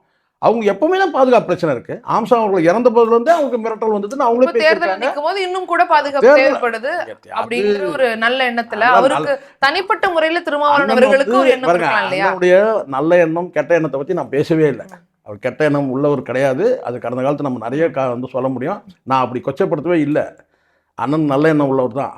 அவங்க எப்பவுமே தான் பாதுகாப்பு பிரச்சனை இருக்கு. ஆம்சாங் அவர்கள் இறந்த போதுல இருந்தே அவங்களுக்கு மிரட்டல் வந்ததுன்னு அவங்களே தேர்தல் நிற்கும் போது இன்னும் கூட பாதுகாப்பு தேவைப்படுது அப்படிங்கிற ஒரு நல்ல எண்ணத்துல அவருக்கு தனிப்பட்ட முறையில திருமாவளவன் அவர்களுக்கு ஒரு எண்ணம் இருக்கலாம் இல்லையா? அவருடைய நல்ல எண்ணம் கெட்ட எண்ணத்தை பத்தி நான் பேசவே இல்லை. அவர் கெட்ட எண்ணம் உள்ளவர் கிடையாது. அது கடந்த காலத்தில் நம்ம நிறைய வந்து சொல்ல முடியும். நான் அப்படி கொச்சப்படுத்தவே இல்லை. அண்ணன் நல்ல எண்ணம் உள்ளவர் தான்.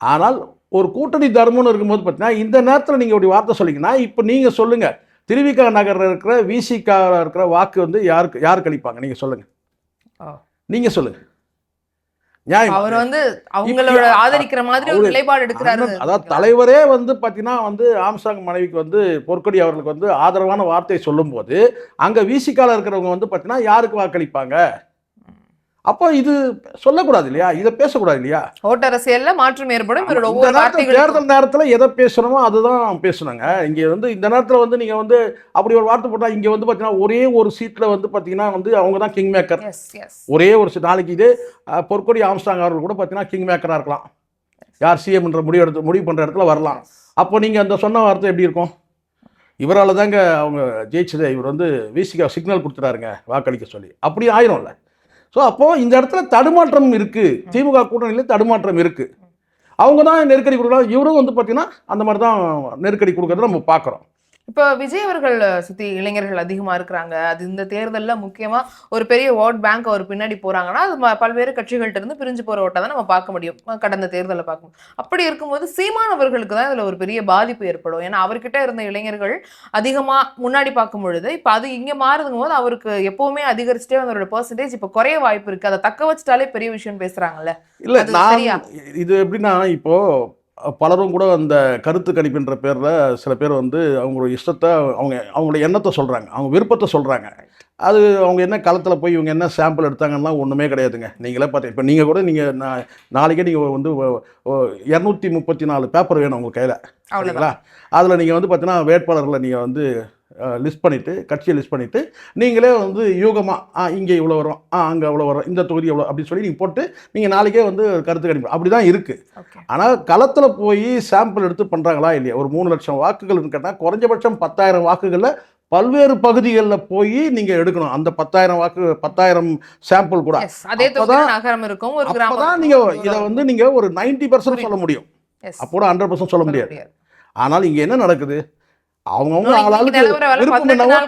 ஆனால் ஒரு கூட்டணி தர்மம்னு இருக்கும்போது பார்த்தீங்கன்னா இந்த நேரத்தில் நீங்கள் இப்படி வார்த்தை சொல்லிங்கன்னா இப்போ நீங்கள் சொல்லுங்கள், திருவிக நகரில் இருக்கிற விசிகா இருக்கிற வாக்கு வந்து யாருக்கு அளிப்பாங்க? நீங்கள் சொல்லுங்கள். நீங்கள் சொல்லுங்கள். நியாயம். அவர் வந்து அவங்களோட ஆதரிக்கிற மாதிரி ஒரு நிலைப்பாடு எடுக்கிறாரு. அதாவது தலைவரே வந்து பார்த்தீங்கன்னா வந்து ஆம்சாங் மனைவிக்கு வந்து பொற்கொடி அவர்களுக்கு வந்து ஆதரவான வார்த்தை சொல்லும்போது அங்கே விசிகால இருக்கிறவங்க வந்து பார்த்தீங்கன்னா யாருக்கு வாக்களிப்பாங்க? அப்போ இது சொல்லக்கூடாது இல்லையா? இதை பேசக்கூடாது இல்லையா? ஓட்டரசியல்ல மாற்றம் ஏற்படும். தேர்தல் நேரத்தில் எதை பேசணுமோ அதுதான் பேசணுங்க. இங்கே வந்து இந்த நேரத்தில் வந்து நீங்கள் வந்து அப்படி ஒரு வார்த்தை போட்டால் இங்கே வந்து பார்த்தீங்கன்னா ஒரே ஒரு சீட்டில் வந்து பார்த்தீங்கன்னா வந்து அவங்க தான் கிங் மேக்கர். ஒரே ஒரு நாளைக்கு இது பொற்கொடி ஆம்ஸ்ட்ராங் அவர்கள் கூட பார்த்தீங்கன்னா கிங் மேக்கராக இருக்கலாம். யார் சிஎம்ன்ற முடிவு பண்ணுற இடத்துல வரலாம். அப்போ நீங்கள் அந்த சொன்ன வார்த்தை எப்படி இருக்கும்? இவரால் தாங்க அவங்க ஜெயிச்சது, இவர் வந்து விசிகா சிக்னல் கொடுத்துட்டாருங்க வாக்களிக்க சொல்லி, அப்படி ஆயிரும்ல. ஸோ அப்போது இந்த இடத்துல தடுமாற்றம் இருக்குது. திமுக கூட்டணியில் தடுமாற்றம் இருக்குது. அவங்க தான் நெருக்கடி கொடுக்குறாங்க. இவரும் வந்து பார்த்தீங்கன்னா அந்த மாதிரி தான் நெருக்கடி கொடுக்குறத நம்ம பார்க்குறோம். இப்போ விஜய் அவர்கள் சுற்றி இளைஞர்கள் அதிகமாக இருக்கிறாங்க. அது இந்த தேர்தலில் முக்கியமாக ஒரு பெரிய ஓட் பேங்க் அவர் பின்னாடி போகிறாங்கன்னா அது பல்வேறு கட்சிகள்கிட்ட இருந்து பிரிஞ்சு போகிற ஓட்டை தான் நம்ம பார்க்க முடியும். கடந்த தேர்தலில் பார்க்கணும். அப்படி இருக்கும்போது சீமானவர்களுக்கு தான் இதில் ஒரு பெரிய பாதிப்பு ஏற்படும். ஏன்னா அவர்கிட்ட இருந்த இளைஞர்கள் அதிகமாக முன்னாடி பார்க்கும் பொழுது இப்போ அது இங்கே மாறுதுங்கும் போது அவருக்கு எப்போவுமே அதிகரிச்சுட்டே அவரோட பெர்சன்டேஜ் இப்போ குறைய வாய்ப்பு இருக்குது. அதை தக்க வச்சுட்டாலே பெரிய விஷயம் பேசுகிறாங்கல்ல. இல்லை, இது எப்படின்னா இப்போது பலரும் கூட அந்த கருத்து கணிப்புன்ற பேரில் சில பேர் வந்து அவங்களோட இஷ்டத்தை அவங்களோட எண்ணத்தை சொல்கிறாங்க, அவங்க விருப்பத்தை சொல்கிறாங்க. அது அவங்க என்ன களத்தில் போய் இவங்க என்ன சாம்பிள் எடுத்தாங்கன்னா ஒன்றுமே கிடையாதுங்க. நீங்களே பார்த்தீங்க. இப்போ நீங்கள் கூட நீங்கள் நாளைக்கே நீங்கள் வந்து 234 பேப்பர் வேணும் உங்கள் கையில், சரிங்களா? அதில் நீங்கள் வந்து பார்த்தீங்கன்னா வேட்பாளர்களை நீங்கள் வந்து லிஸ்ட் பண்ணிவிட்டு கட்சியை லிஸ்ட் பண்ணிவிட்டு நீங்களே வந்து யூகமாக இங்கே இவ்வளோ வரும் அங்கே இவ்வளோ வரும் இந்த தொகுதி எவ்வளோ அப்படின்னு சொல்லி நீங்கள் போட்டு நீங்கள் நாளைக்கே வந்து கருத்து கணிப்பு அப்படி தான் இருக்குது. ஆனால் களத்தில் போய் சாம்பிள் எடுத்து பண்ணுறாங்களா இல்லையா? ஒரு 3 லட்சம் வாக்குகள்னு கேட்டால் குறைஞ்சபட்சம் 10,000 வாக்குகளில் பல்வேறு பகுதிகளில் போய் நீங்கள் எடுக்கணும். அந்த 10,000 சாம்பிள் கூட அப்போதான் நீங்கள் இதை வந்து நீங்கள் ஒரு 90% சொல்ல முடியும். அப்போ 100% சொல்ல முடியாது. ஆனால் இங்கே என்ன நடக்குது? அவங்கவுங்க ஆளாளுக்கு விருப்பம் என்னவோ.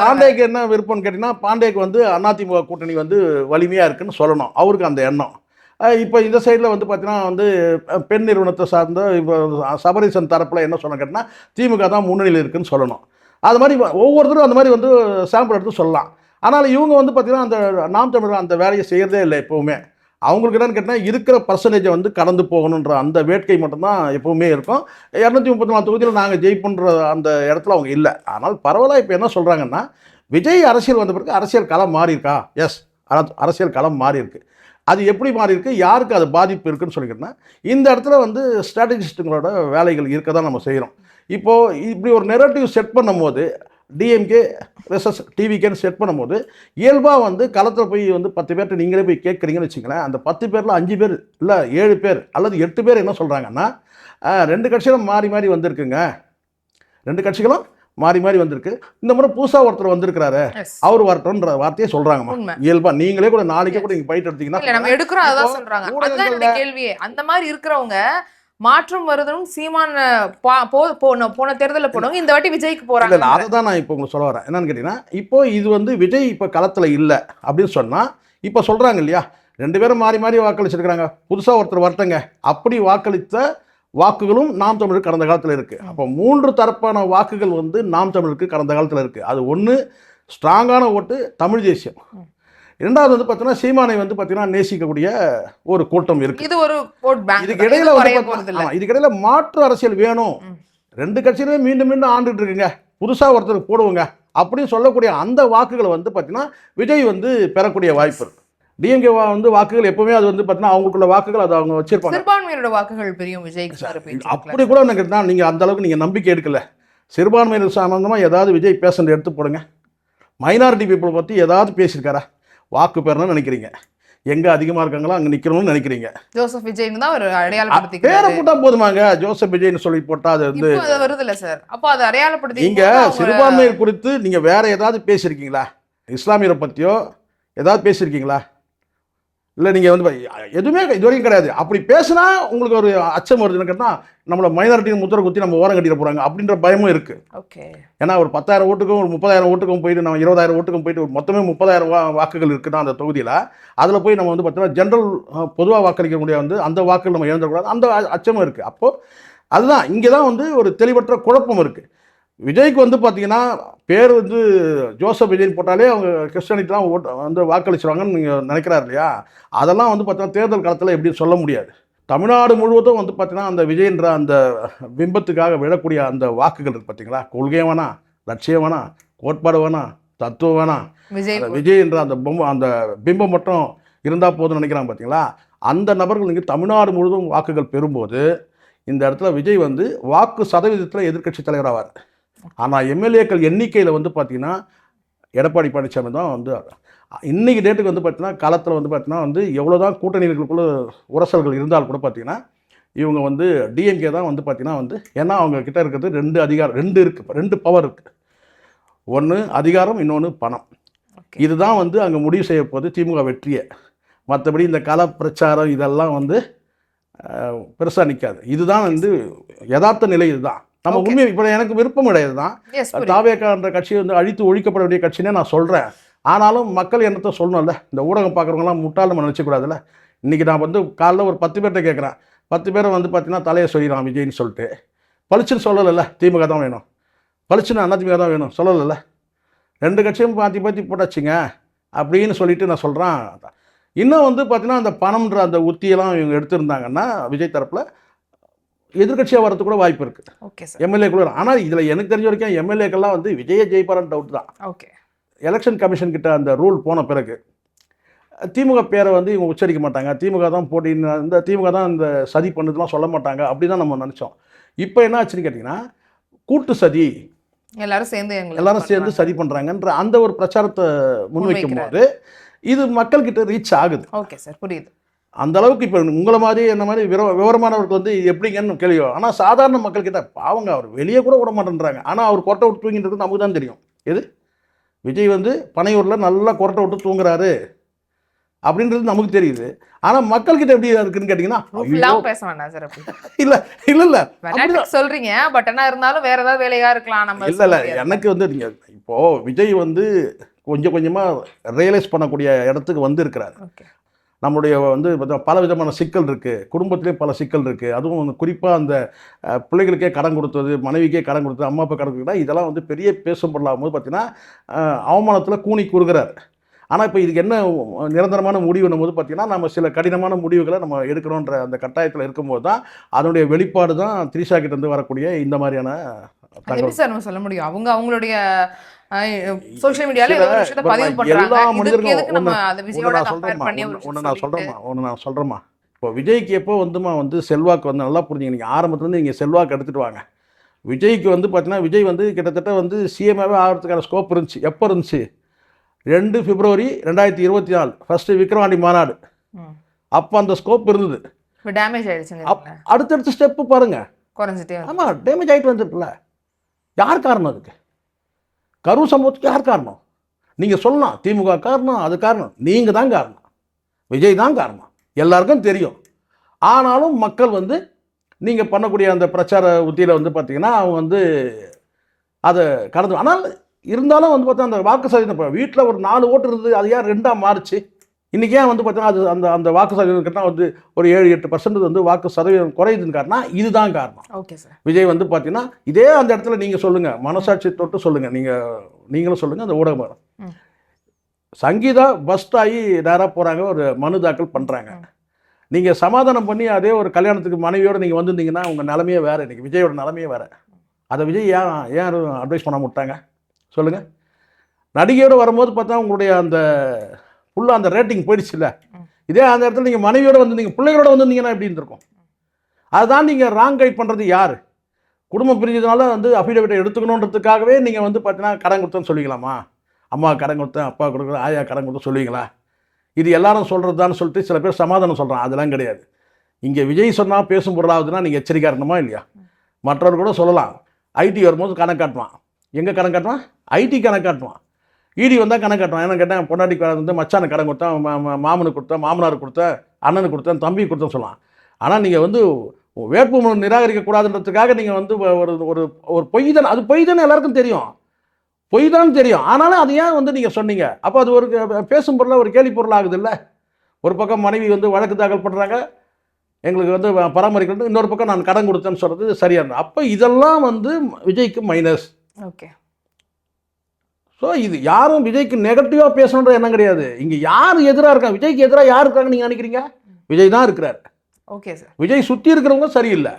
பாண்டேக்கு என்ன விருப்பம்னு கேட்டிங்கன்னா, பாண்டேக்கு வந்து அதிமுக கூட்டணி வந்து வலிமையாக இருக்குன்னு சொல்லணும். அவருக்கு அந்த எண்ணம். இப்போ இந்த சைடில் வந்து பார்த்தீங்கன்னா வந்து பெண் நிறுவனத்தை சார்ந்த இப்போ சபரீசன் தரப்பில் என்ன சொன்ன கேட்டிங்கன்னா, திமுக தான் முன்னணியில் இருக்குன்னு சொல்லணும். அது மாதிரி ஒவ்வொருத்தரும் அந்த மாதிரி வந்து சாம்பிள் எடுத்து சொல்லலாம். ஆனால் இவங்க வந்து பார்த்தீங்கன்னா அந்த நாம் தமிழர் அந்த வேலையை செய்கிறதே இல்லை எப்போவுமே. அவங்களுக்கு என்னன்னு கேட்டால் இருக்கிற பர்சன்டேஜை வந்து கடந்து போகணுன்ற அந்த வேட்கை மட்டும்தான் எப்போவுமே இருக்கும். 234 தொகுதியில் நாங்கள் ஜெயிப்புன்ற அந்த இடத்துல அவங்க இல்லை. ஆனால் பரவாயில்ல. இப்போ என்ன சொல்கிறாங்கன்னா, விஜய் அரசியல் வந்த பிறகு அரசியல் களம் மாறி இருக்கா? எஸ், அரசியல் களம் மாறி இருக்கு. அது எப்படி மாறி இருக்கு, யாருக்கு அது பாதிப்பு இருக்குன்னு சொல்லிக்கிட்டோன்னா, இந்த இடத்துல வந்து ஸ்ட்ராட்டஜிஸ்ட்டுங்களோட வேலைகள் இருக்க தான் நம்ம செய்கிறோம். இப்போது இப்படி ஒரு நெரேட்டிவ் செட் பண்ணும்போது டிஎம்கே வெர்சஸ் டிவிகேன்னு செட் பண்ணும்போது இயல்பாக வந்து களத்தில் போய் வந்து 10 பேர்கிட்ட நீங்களே போய் கேட்குறீங்கன்னு வச்சுங்களேன். அந்த 10 பேரில் 5 பேர் இல்லை 7 பேர் அல்லது 8 பேர் என்ன சொல்கிறாங்கன்னா, 2 கட்சிகளும் மாறி மாறி வந்திருக்குங்க, 2 கட்சிகளும் மாறி மாறி வந்திருக்கு, இந்த முறை புதுசாக ஒருத்தர் வந்திருக்கிறாரு, அவர் வரட்டும்ன்ற வார்த்தையை சொல்கிறாங்கம்மா. இயல்பாக நீங்களே கூட நாளைக்கே கூட நீங்கள் பயிட்டு எடுத்தீங்கன்னா கேள்வியே அந்த மாதிரி இருக்கிறவங்க மாற்றம் வருதுன்னு சீமான் போன தேர்தலில் போனவங்க இந்த வாட்டி விஜய்க்கு போறாங்க. இல்லை, அதை தான் நான் இப்போ உங்களுக்கு சொல்ல வரேன். என்னன்னு கேட்டிங்கன்னா, இப்போ இது வந்து விஜய் இப்போ களத்தில் இல்லை அப்படின்னு சொன்னால், இப்போ சொல்கிறாங்க இல்லையா, 2 பேரும் மாறி மாறி வாக்களிச்சிருக்கிறாங்க, புதுசாக ஒருத்தர் வரட்டுங்க, அப்படி வாக்களித்த வாக்குகளும் நாம் தமிழருக்கு கடந்த காலத்தில் இருக்குது. அப்போ 3 தரப்பான வாக்குகள் வந்து நாம் தமிழருக்கு கடந்த காலத்தில் இருக்குது. அது ஒன்று ஸ்ட்ராங்கான ஓட்டு தமிழ் தேசியம், 2வது வந்து பார்த்தீங்கன்னா சீமானை வந்து பார்த்தீங்கன்னா நேசிக்கக்கூடிய ஒரு கூட்டம் இருக்கு. இது ஒரு ஓட் பேங்க். இதுக்கு இடையில மாற்று அரசியல் வேணும். 2 கட்சியுமே மீண்டும் மீண்டும் ஆண்டுட்டு இருக்குங்க, புதுசாக ஒருத்தர் போடுவோங்க அப்படின்னு சொல்லக்கூடிய அந்த வாக்குகளை வந்து பார்த்தீங்கன்னா விஜய் வந்து பெறக்கூடிய வாய்ப்பு இருக்கு. டிஎம்கே வந்து வாக்குகள் எப்பவுமே அது வந்து பார்த்தீங்கன்னா அவங்களுக்குள்ள வாக்குகள் அது அவங்க வச்சிருப்பாங்க. சிறுபான்மையினரோட வாக்குகள் பெரியும் விஜய் அப்படி கூட எனக்கு தான் நீங்கள் அந்த அளவுக்கு நீங்கள் நம்பிக்கை எடுக்கல. சிறுபான்மையினர் சம்பந்தமாக ஏதாவது விஜய் பேசுறது எடுத்து போடுங்க. மைனாரிட்டி பீப்புளை பற்றி ஏதாவது பேசியிருக்காரா? வாக்கு பெறணும்னு நினைக்கிறீங்க, எங்க அதிகமா இருக்காங்களோ அங்க நிக்கணும்னு நினைக்கிறீங்க. ஜோசப் விஜய்னு தான் ஒரு அடையாளப்படுத்திக்கிறாரு. பேரை போட்டா போதுமாங்க, ஜோசப் விஜய்னு சொல்லி போட்டா அது வந்து வருது இல்ல சார். அப்போ அது அடையாளப்படுத்தி நீங்க சிறுபான்மையர் குறித்து நீங்க வேற ஏதாவது பேசியிருக்கீங்களா? இஸ்லாமியரை பத்தியோ ஏதாவது பேசியிருக்கீங்களா? இல்லை நீங்கள் வந்து எதுவுமே இது வரைக்கும் கிடையாது. அப்படி பேசுனா உங்களுக்கு ஒரு அச்சம் வருதுன்னு கேட்டால் நம்மளை மைனாரிட்டின்னு முத்திரை குத்தி நம்ம ஓரம் கட்டிட போகிறாங்க அப்படின்ற பயமும் இருக்குது. ஓகே, ஏன்னா ஒரு 10,000 ஓட்டுக்கும் ஒரு 30,000 ஓட்டுக்கும் போயிட்டு நம்ம 20,000 ஓட்டுக்கும் போயிட்டு மொத்தமே 30,000 வாக்குகள் இருக்குன்னா அந்த தொகுதியில், அதில் போய் நம்ம வந்து பார்த்தீங்கன்னா ஜென்ரல் பொதுவாக வாக்களிக்கக்கூடிய வந்து அந்த வாக்குகள் நம்ம இழந்துடக்கூடாது, அந்த அச்சமும் இருக்குது. அப்போது அதுதான் இங்கே தான் வந்து ஒரு தெளிவற்ற குழப்பம் இருக்குது. விஜய்க்கு வந்து பார்த்தீங்கன்னா பேர் வந்து ஜோசப் விஜய் போட்டாலே அவங்க கிறிஸ்டியனிட்டிலாம் ஓட்டு வந்து வாக்களிச்சுருவாங்கன்னு நீங்கள் நினைக்கிறாரு இல்லையா? அதெல்லாம் வந்து பார்த்தீங்கன்னா தேர்தல் காலத்தில் எப்படின்னு சொல்ல முடியாது. தமிழ்நாடு முழுவதும் வந்து பார்த்தீங்கன்னா அந்த விஜய்ன்ற அந்த பிம்பத்துக்காக விழக்கூடிய அந்த வாக்குகள் இருக்குது பார்த்தீங்களா? கொள்கை வேணாம், லட்சியம் வேணாம், கோட்பாடு வேணாம், தத்துவம் வேணாம், விஜய் என்ற அந்த பிம்பம் மட்டும் இருந்தால் போதும்னு நினைக்கிறாங்க பார்த்தீங்களா? அந்த நபர்கள் நீங்கள் தமிழ்நாடு முழுவதும் வாக்குகள் பெறும்போது இந்த இடத்துல விஜய் வந்து வாக்கு சதவீதத்தில் எதிர்க்கட்சி தலைவராவார். ஆனால் எம்எல்ஏக்கள் எண்ணிக்கையில் வந்து பார்த்தீங்கன்னா எடப்பாடி பழனிசாமி தான் வந்து இன்றைக்கி டேட்டுக்கு வந்து பார்த்தீங்கன்னா களத்தில் வந்து பார்த்தீங்கன்னா வந்து எவ்வளோ தான் கூட்டணிகளுக்குள்ள உரசல்கள் இருந்தால் கூட பார்த்தீங்கன்னா இவங்க வந்து டிஎம்கே தான் வந்து பார்த்தீங்கன்னா வந்து ஏன்னா அவங்க கிட்ட இருக்கிறது 2 அதிகாரம், 2 இருக்குது, 2 பவர் இருக்குது. ஒன்று அதிகாரம், இன்னொன்று பணம். இதுதான் வந்து அங்கே முடிவு செய்ய போது திமுக வெற்றியை. மற்றபடி இந்த கள பிரச்சாரம் இதெல்லாம் வந்து பெருசாக நிற்காது. இதுதான் வந்து யதார்த்த நிலை. இதுதான் நம்ம உண்மை. இப்போ எனக்கு விருப்பம் கிடையாது தான் தாவேக்கான்ற கட்சியை வந்து அழித்து ஒழிக்கப்பட வேண்டிய கட்சினே நான் சொல்கிறேன். ஆனாலும் மக்கள் என்னத்தை சொல்லணும்ல, இந்த ஊடகம் பார்க்குறவங்களாம் முட்டாள் நம்ம நினச்சிக்கூடாதுல்ல. இன்றைக்கி நான் வந்து காலைல ஒரு 10 பேர்கிட்ட கேட்குறேன், 10 பேரை வந்து பார்த்தீங்கன்னா தலையை சொல்லிடுறான் விஜய்னு சொல்லிட்டு. பளிச்சுன்னு சொல்லலைல்ல திமுக தான் வேணும், பளிச்சுன்னு அதிமுக தான் வேணும் சொல்லலைல்ல. 2 கட்சியும் பாத்தி போட்டாச்சுங்க அப்படின்னு சொல்லிட்டு நான் சொல்கிறேன். இன்னும் வந்து பார்த்தீங்கன்னா அந்த பணம்ன்ற அந்த உத்தியெல்லாம் இவங்க எடுத்திருந்தாங்கன்னா விஜய் தரப்பில் எதிர்கட்சியாக வரது கூட வாய்ப்பு இருக்குது. ஓகே சார், எம்எல்ஏக்குள்ள. ஆனால் இதில் எனக்கு தெரிஞ்ச வரைக்கும் எம்எல்ஏக்கெல்லாம் வந்து விஜயை ஜெயிப்பாரான்னு டவுட் தான். ஓகே, எலெக்ஷன் கமிஷன் கிட்ட அந்த ரூல் போன பிறகு திமுக பேரை வந்து இவங்க உச்சரிக்க மாட்டாங்க, திமுக தான் போட்டின்னு இந்த திமுக தான் இந்த சதி பண்ணுறதுலாம் சொல்ல மாட்டாங்க, அப்படி தான் நம்ம நினச்சோம். இப்போ என்ன ஆச்சுன்னு கேட்டிங்கன்னா கூட்டு சதி, எல்லாரும் சேர்ந்து எல்லாரும் சேர்ந்து சரி பண்ணுறாங்கன்ற அந்த ஒரு பிரச்சாரத்தை முன்வைக்கும் போது இது மக்கள்கிட்ட ரீச் ஆகுது. ஓகே சார், புரியுது. அந்த அளவுக்கு இப்போ உங்களை மாதிரி என்ன மாதிரி விவரமானவருக்கு வந்து இது எப்படிங்கன்னு கேள்வி. ஆனால் சாதாரண மக்கள்கிட்ட பாவங்க அவர் வெளியே கூட விட மாட்டேன்றாங்க. ஆனால் அவர் கொரட்டை விட்டு தூங்கிட்டு இருக்குது நமக்கு தான் தெரியும். எது விஜய் வந்து பனையூரில் நல்லா கொரட்டை விட்டு தூங்குறாரு அப்படின்றது நமக்கு தெரியுது. ஆனால் மக்கள்கிட்ட எப்படி இருக்குன்னு கேட்டிங்கன்னா பேச வேண்டாம் சார். இல்லை இல்லை இல்லை சொல்கிறீங்க, பட் என்ன இருந்தாலும் வேற ஏதாவது வேலையாக இருக்கலாம். நம்ம இல்லை இல்லை எனக்கு வந்து நீங்கள் இப்போது விஜய் வந்து கொஞ்சம் கொஞ்சமாக ரியலைஸ் பண்ணக்கூடிய இடத்துக்கு வந்து இருக்கிறாரு. நம்முடைய வந்து பல விதமான சிக்கல் இருக்குது, குடும்பத்திலே பல சிக்கல் இருக்குது. அதுவும் வந்து குறிப்பாக அந்த பிள்ளைகளுக்கே கடன் கொடுத்தது, மனைவிக்கே கடன் கொடுத்தது, அம்மா அப்பா கடன் கொடுத்தா இதெல்லாம் வந்து பெரிய பேசும் பொருளாகும் போது பார்த்தீங்கன்னா அவமானத்தில் கூனி கூறுகிறார். ஆனால் இப்போ இதுக்கு என்ன நிரந்தரமான முடிவுன்னும் போது பார்த்தீங்கன்னா நம்ம சில கடினமான முடிவுகளை நம்ம எடுக்கணுன்ற அந்த கட்டாயத்தில் இருக்கும்போது தான் அதனுடைய வெளிப்பாடு தான் திரிஷா கிட்டேருந்து வரக்கூடிய இந்த மாதிரியான தகவல். சார் நம்ம சொல்ல முடியும் அவங்க அவங்களுடைய சோஷியல் மீடியால ஒரு விஷயத்தை பதிவு பண்றாங்க. எல்லா மனிதர்களும் நான் சொல்றேமா இப்போ விஜய்க்கு எப்போ வந்து செல்வாக்கு வந்து நல்லா புரிஞ்சுங்க. நீங்கள் ஆரம்பத்துலேருந்து நீங்கள் செல்வாக்கு எடுத்துகிட்டு வாங்க. விஜய்க்கு வந்து பார்த்தீங்கன்னா விஜய் வந்து கிட்டத்தட்ட வந்து சிஎம்ஏவே ஆகிறதுக்கான ஸ்கோப் இருந்துச்சு. எப்போ இருந்துச்சு? 2 பிப்ரவரி 2024 ஃபர்ஸ்ட் விக்ரவாண்டி மாநாடு. அப்போ அந்த ஸ்கோப் இருந்தது. டேமேஜ் ஆயிடுச்சு. அடுத்தடுத்த ஸ்டெப்பு பாருங்க குறைஞ்சிட்டே. ஆமாம், டேமேஜ் ஆகிட்டு வந்துருக்குல்ல. யார் காரணம் அதுக்கு? கரூர் சம்பவத்துக்கு யார் காரணம்? நீங்கள் சொல்லலாம் திமுக காரணம், அது காரணம். நீங்கள் தான் காரணம், விஜய் தான் காரணம், எல்லாருக்கும் தெரியும். ஆனாலும் மக்கள் வந்து நீங்கள் பண்ணக்கூடிய அந்த பிரச்சார உத்தியில் வந்து பார்த்தீங்கன்னா அவங்க வந்து அதை கடந்து. ஆனால் இருந்தாலும் வந்து பார்த்தா அந்த வாக்கு சதவீதம் வீட்டில் ஒரு 4 ஓட்டு இருந்தது, அது ஏன் 2ஆக மாறுச்சு? இன்றைக்கி ஏன் வந்து பார்த்தீங்கன்னா அது அந்த அந்த வாக்கு சதவீதம் கேட்டால் வந்து ஒரு 7-8% வந்து வாக்கு சதவீதம் குறையுதுன்னு காரணம் இதுதான் காரணம். Okay sir. விஜய் வந்து பார்த்தீங்கன்னா இதே அந்த இடத்துல நீங்கள் சொல்லுங்கள், மனசாட்சி தொட்டு சொல்லுங்கள், நீங்களும் சொல்லுங்கள், அந்த ஊடகம் சங்கீதா பஸ்ட் ஆகி நேராக போகிறாங்க, ஒரு மனு தாக்கல் பண்ணுறாங்க. நீங்கள் சமாதானம் பண்ணி அதே ஒரு கல்யாணத்துக்கு மனைவியோடு நீங்கள் வந்திருந்தீங்கன்னா உங்கள் நிலமையே வேறு. இன்றைக்கி விஜயோட நிலமையே வேறு. அதை விஜய் ஏன் அட்வைஸ் பண்ண விட்டாங்க சொல்லுங்கள்? நடிகையோடு வரும்போது பார்த்தா உங்களுடைய அந்த ஃபுல்லாக அந்த ரேட்டிங் போயிடுச்சுல்ல. இதே அந்த இடத்துல நீங்கள் மனைவியோடு வந்திருந்தீங்க, பிள்ளைகளோட வந்திருந்தீங்கன்னா எப்படி இருந்திருக்கும்? அதுதான் நீங்கள் ராங் கைட் பண்ணுறது. யார் குடும்பம் பிரிஞ்சதுனால வந்து அஃபிடேவிட்டை எடுத்துக்கணுன்றதுக்காகவே நீங்கள் வந்து பார்த்தீங்கன்னா கடன் கொடுத்தேன்னு சொல்லிக்கலாமா? அம்மா கடன் கொடுத்தேன், அப்பா கொடுக்குறேன், ஆயா கடன் கொடுத்து சொல்லுவீங்களா? இது எல்லாரும் சொல்கிறதான்னு சொல்லிட்டு சில பேர் சமாதானம் சொல்கிறான். அதெல்லாம் கிடையாது. இங்கே விஜய் சொன்னால் பேசும் பொருளாகுதுன்னா நீங்கள் எச்சரிக்கையாக இருக்கணுமா இல்லையா? மற்றவர் கூட சொல்லலாம். ஐடி வரும்போது கணக்கு காட்டுவான். எங்கே கணக்கு காட்டுவான்? ஐடி கணக்கு காட்டுவான். இடி வந்தால் கணக்கு காட்டுவான். என்ன கேட்டேன், பொண்டாட்டி வந்து மச்சானுக்கு கடன் கொடுத்தேன், மாமனுக்கு கொடுத்தேன், மாமனாருக்கு கொடுத்தேன், அண்ணனுக்கு கொடுத்தேன், தம்பி கொடுத்தேன்னு சொல்லலாம். ஆனால் நீங்கள் வந்து வேட்புமனு நிராகரிக்கக்கூடாதுன்றதுக்காக நீங்கள் வந்து ஒரு ஒரு ஒரு பொய் தானே. அது பொய் தானே, எல்லாருக்கும் தெரியும், பொய் தான் தெரியும். ஆனாலும் அது ஏன் வந்து நீங்கள் சொன்னீங்க? அப்போ அது ஒரு பேசும் பொருளாக ஒரு கேலி பொருள் ஆகுது இல்லை? ஒரு பக்கம் மனைவி வந்து வழக்கு தாக்கல் பண்ணுறாங்க, எங்களுக்கு வந்து பராமரிக்கிறது, இன்னொரு பக்கம் நான் கடன் கொடுத்தேன்னு சொல்கிறது சரியாக இருந்தது. அப்போ இதெல்லாம் வந்து விஜய்க்கு மைனஸ். ஓகே. ஸோ இது யாரும் விஜய்க்கு நெகட்டிவாக பேசணுன்ற எண்ணம் கிடையாது. இங்கே யார் எதிராக இருக்காங்க, விஜய்க்கு எதிராக யார் இருக்காங்கன்னு நீங்கள் நினைக்கிறீங்க? விஜய் தான் இருக்கிறார். Okay sir. விஜய் சுற்றி இருக்கிறவங்க சரியில்லை.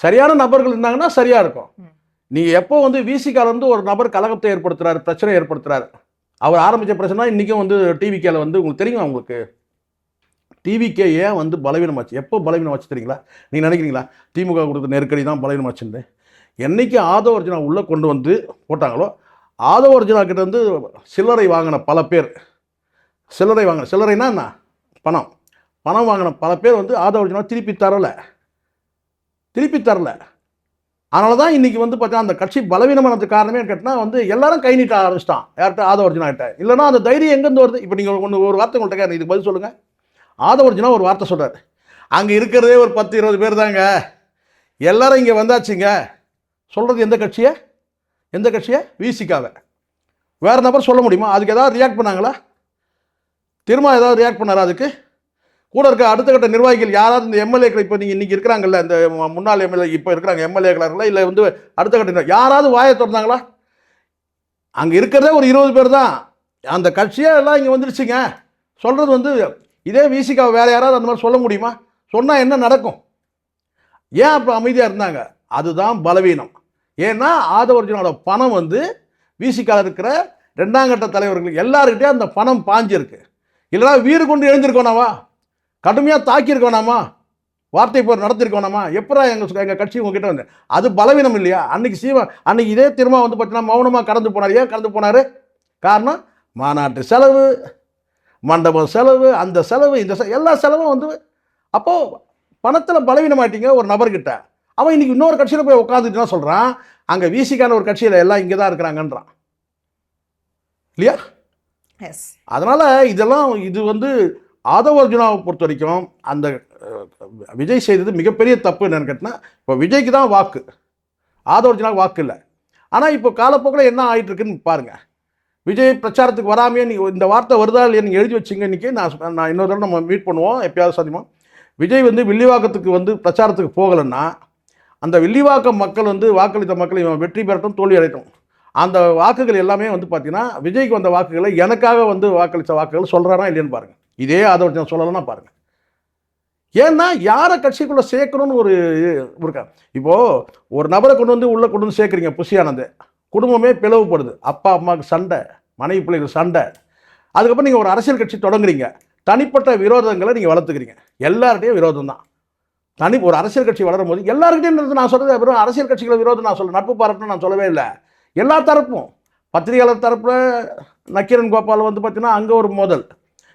சரியான நபர்கள் இருந்தாங்கன்னா சரியாக இருக்கும். நீங்கள் எப்போ வந்து விசிகால வந்து ஒரு நபர் கலகத்தை ஏற்படுத்துகிறாரு, பிரச்சனை ஏற்படுத்துகிறாரு, அவர் ஆரம்பித்த பிரச்சனை இன்றைக்கும் வந்து டிவிகேல வந்து உங்களுக்கு தெரியுமா? உங்களுக்கு டிவிகே ஏன் வந்து பலவீனமாச்சு? எப்போ பலவீனமாச்சு தெரியுங்களா? நீங்கள் நினைக்கிறீங்களா திமுக கொடுத்த நெருக்கடி தான் பலவீனமாச்சுன்னு? என்றைக்கு ஆதவ அர்ஜுனா உள்ளே கொண்டு வந்து போட்டாங்களோ, ஆதவ அர்ஜுனா கிட்ட வந்து சில்லறை வாங்கின பல பேர், சில்லறைனா என்ன? பணம் வாங்கின பல பேர் வந்து ஆதவ அர்ஜுனா திருப்பி தரல. அதனால தான் இன்றைக்கி வந்து பார்த்தீங்கன்னா அந்த கட்சி பலவீனமானதுக்கு காரணமே கேட்டால் வந்து எல்லாரும் கை நீட்ட ஆரம்பிச்சிட்டான். யார்கிட்ட? ஆதவ அர்ஜுனா கிட்ட. இல்லைனா அந்த தைரியம் எங்கேருந்து வருது? இப்போ நீங்கள் ஒரு வார்த்தை உங்கள்கிட்ட இதுக்கு பதில் சொல்லுங்கள். ஆதவ அர்ஜுனா ஒரு வார்த்தை சொல்கிறார், அங்கே இருக்கிறதே ஒரு 10-20 பேர் தாங்க, எல்லாரும் இங்கே வந்தாச்சுங்க. சொல்கிறது எந்த கட்சியை? விசிகாவை. வேறு நபர் சொல்ல முடியுமா? அதுக்கு ஏதாவது ரியாக்ட் பண்ணாங்களா? திரும்ப ஏதாவது ரியாக்ட் பண்ணாரா? அதுக்கு கூட இருக்க அடுத்த கட்ட நிர்வாகிகள் யாராவது இந்த எம்எல்ஏக்கள் இப்போ நீங்கள் இன்றைக்கி இருக்கிறாங்கல்ல, இந்த முன்னாள் எம்எல்ஏ இப்போ இருக்கிறாங்க எம்எல்ஏக்களாக இல்லை வந்து அடுத்த கட்ட யாராவது வாயை திறந்தாங்களா? அங்கே இருக்கிறதே ஒரு 20 பேர் தான். அந்த கட்சியே எல்லாம் இங்கே வந்துருச்சுங்க சொல்கிறது வந்து இதே விசிகாவை வேறு யாராவது அந்த மாதிரி சொல்ல முடியுமா? சொன்னால் என்ன நடக்கும்? ஏன் அப்போ அமைதியாக இருந்தாங்க? அதுதான் பலவீனம். ஏன்னா ஆதவ அர்ஜுனோட பணம் வந்து விசிகால இருக்கிற 2ஆம் கட்ட தலைவர்களுக்கு எல்லாருக்கிட்டே அந்த பணம் பாஞ்சிருக்கு. இல்லைனா வீடு கொண்டு எழுந்திருக்கோனாவா? கடுமையாக தாக்கியிருக்கோனாமா? வார்த்தை போர் நடத்திருக்கோம் எப்படா எங்கள் கட்சி உங்ககிட்ட வந்து அது பலவீனம் இல்லையா? அன்னைக்கு இதே திரும்ப வந்து பார்த்தீங்கன்னா மௌனமாக கடந்து போனார். ஏன் கடந்து போனார்? காரணம் மாநாட்டு செலவு, மண்டபம் செலவு, அந்த செலவு, இந்த எல்லா செலவும் வந்து அப்போது பணத்தில் பலவீனமாயிட்டீங்க ஒரு நபர்கிட்ட. அவன் இன்னைக்கு இன்னொரு கட்சியில் போய் உட்காந்துட்டு என்ன சொல்கிறான், அங்கே விசிக்கான ஒரு கட்சியில் எல்லாம் இங்கே தான் இருக்கிறாங்கன்றான் இல்லையா? அதனால் இதெல்லாம் இது வந்து ஆதவ அர்ஜுனாவை பொறுத்த வரைக்கும் அந்த விஜய் செய்தது மிகப்பெரிய தப்பு என்னன்னு கேட்டால், இப்போ விஜய்க்கு தான் வாக்கு, ஆதவ அர்ஜுனாவுக்கு வாக்கு இல்லை. ஆனால் இப்போ காலப்போக்கில் என்ன ஆகிட்டு இருக்குன்னு பாருங்கள். விஜய் பிரச்சாரத்துக்கு வராமையே நீங்கள் இந்த வார்த்தை வருதா இல்லையா நீங்கள் எழுதி வச்சிங்க. இன்றைக்கி நான் இன்னொரு தடவை நம்ம மீட் பண்ணுவோம் எப்பயாவது சாத்தியமாக. விஜய் வந்து வில்லிவாக்கத்துக்கு வந்து பிரச்சாரத்துக்கு போகலைன்னா அந்த வில்லிவாக்கம் மக்கள் வந்து வாக்களித்த மக்கள் இவன் வெற்றி பெறட்டும் தோல்வி அடையட்டும், அந்த வாக்குகள் எல்லாமே வந்து பார்த்தீங்கன்னா விஜய்க்கு வந்த வாக்குகளை எனக்காக வந்து வாக்களித்த வாக்குகள் சொல்கிறானா இல்லைன்னு பாருங்கள். இதே அதை சொல்லலைன்னா பாருங்கள். ஏன்னா யாரை கட்சிக்குள்ளே சேர்க்கணும்னு ஒரு இருக்கா. இப்போது ஒரு நபரை கொண்டு வந்து உள்ளே கொண்டு வந்து சேர்க்குறீங்க, புஷி ஆனந்த், குடும்பமே பிளவுபடுது, அப்பா அம்மாவுக்கு சண்டை, மனைவி பிள்ளைகளுக்கு சண்டை. அதுக்கப்புறம் நீங்கள் ஒரு அரசியல் கட்சி தொடங்குறீங்க, தனிப்பட்ட விரோதங்களை நீங்கள் வளர்த்துக்கிறீங்க. எல்லார்கிட்டையும் விரோதம் தான். ஒரு அரசியல் கட்சி வளரும் போது எல்லாருக்கிட்டையும் நான் சொல்கிறது வெறும் அரசியல் கட்சிகளை விரோதம் நான் சொல்ல, நட்பு பாராட்டுன்னு நான் சொல்லவே இல்லை. எல்லா தரப்பும், பத்திரிகையாளர் தரப்பில் நக்கீரன் கோபால் வந்து பார்த்தீங்கன்னா அங்கே ஒரு மோதல்,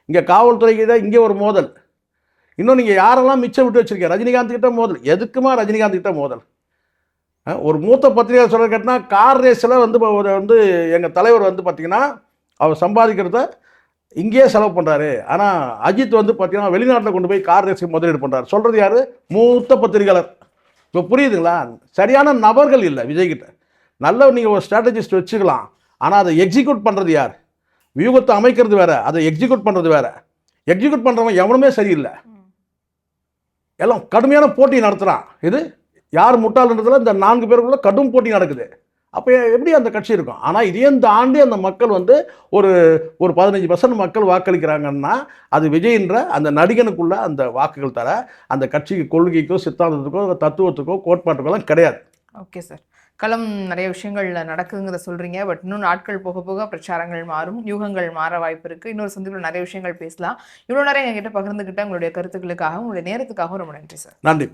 இங்கே காவல்துறைக்கு தான் இங்கே ஒரு மோதல், இன்னும் நீங்கள் யாரெல்லாம் மிச்சம் விட்டு வச்சுருக்கீங்க, ரஜினிகாந்த் கிட்ட மோதல், எதுக்குமா ரஜினிகாந்த் கிட்ட மோதல்? ஒரு மூத்த பத்திரிகையாளர் சொல்ல கேட்டால் கார் ரேஸில் வந்து எங்கள் தலைவர் வந்து பார்த்திங்கன்னா அவர் சம்பாதிக்கிறத இங்கேயே செலவு பண்ணுறாரு, ஆனால் அஜித் வந்து பார்த்திங்கன்னா வெளிநாட்டில் கொண்டு போய் கார் ரேஸுக்கு முதலீடு பண்ணுறாரு. சொல்கிறது யார்? மூத்த பத்திரிகையாளர். இப்போ புரியுதுங்களா? சரியான நபர்கள் இல்லை விஜய்கிட்ட. நல்ல நீங்கள் ஒரு ஸ்ட்ராட்டஜிஸ்ட் வச்சுக்கலாம், ஆனால் அதை எக்ஸிக்யூட் பண்ணுறது யார்? வியூகத்தை அமைக்கிறது வேறு, அதை எக்ஸிக்யூட் பண்ணுறது வேறு. எக்ஸிக்யூட் பண்ணுறவங்க எவனுமே சரியில்லை, எல்லாம் கடுமையான போட்டி நடத்துகிறான். இது யார் முட்டாள்ன்றதுல இந்த 4 பேருக்குள்ள கடும் போட்டி நடக்குது. அப்போ எப்படி அந்த கட்சி இருக்கும்? ஆனால் இதையும் தாண்டி அந்த மக்கள் வந்து ஒரு 15% மக்கள் வாக்களிக்கிறாங்கன்னா அது விஜய்ன்ற அந்த நடிகனுக்குள்ள அந்த வாக்குகள் தர அந்த கட்சிக்கு கொள்கைக்கோ சித்தாந்தத்துக்கோ தத்துவத்துக்கோ கோட்பாட்டுக்கெல்லாம் கிடையாது. ஓகே சார், களம் நிறைய விஷயங்கள் நடக்குதுங்கிறத சொல்கிறீங்க. பட் இன்னும் நாட்கள் போக போக பிரச்சாரங்கள் மாறும், யூகங்கள் மாற வாய்ப்பு இருக்குது. இன்னொரு சந்திப்பில் நிறைய விஷயங்கள் பேசலாம். இவ்வளோ நேரம் எங்ககிட்ட பகிர்ந்துக்கிட்ட உங்களுடைய கருத்துக்களுக்காக, உங்களுடைய நேரத்துக்காகவும் ரொம்ப நன்றி சார். நன்றி.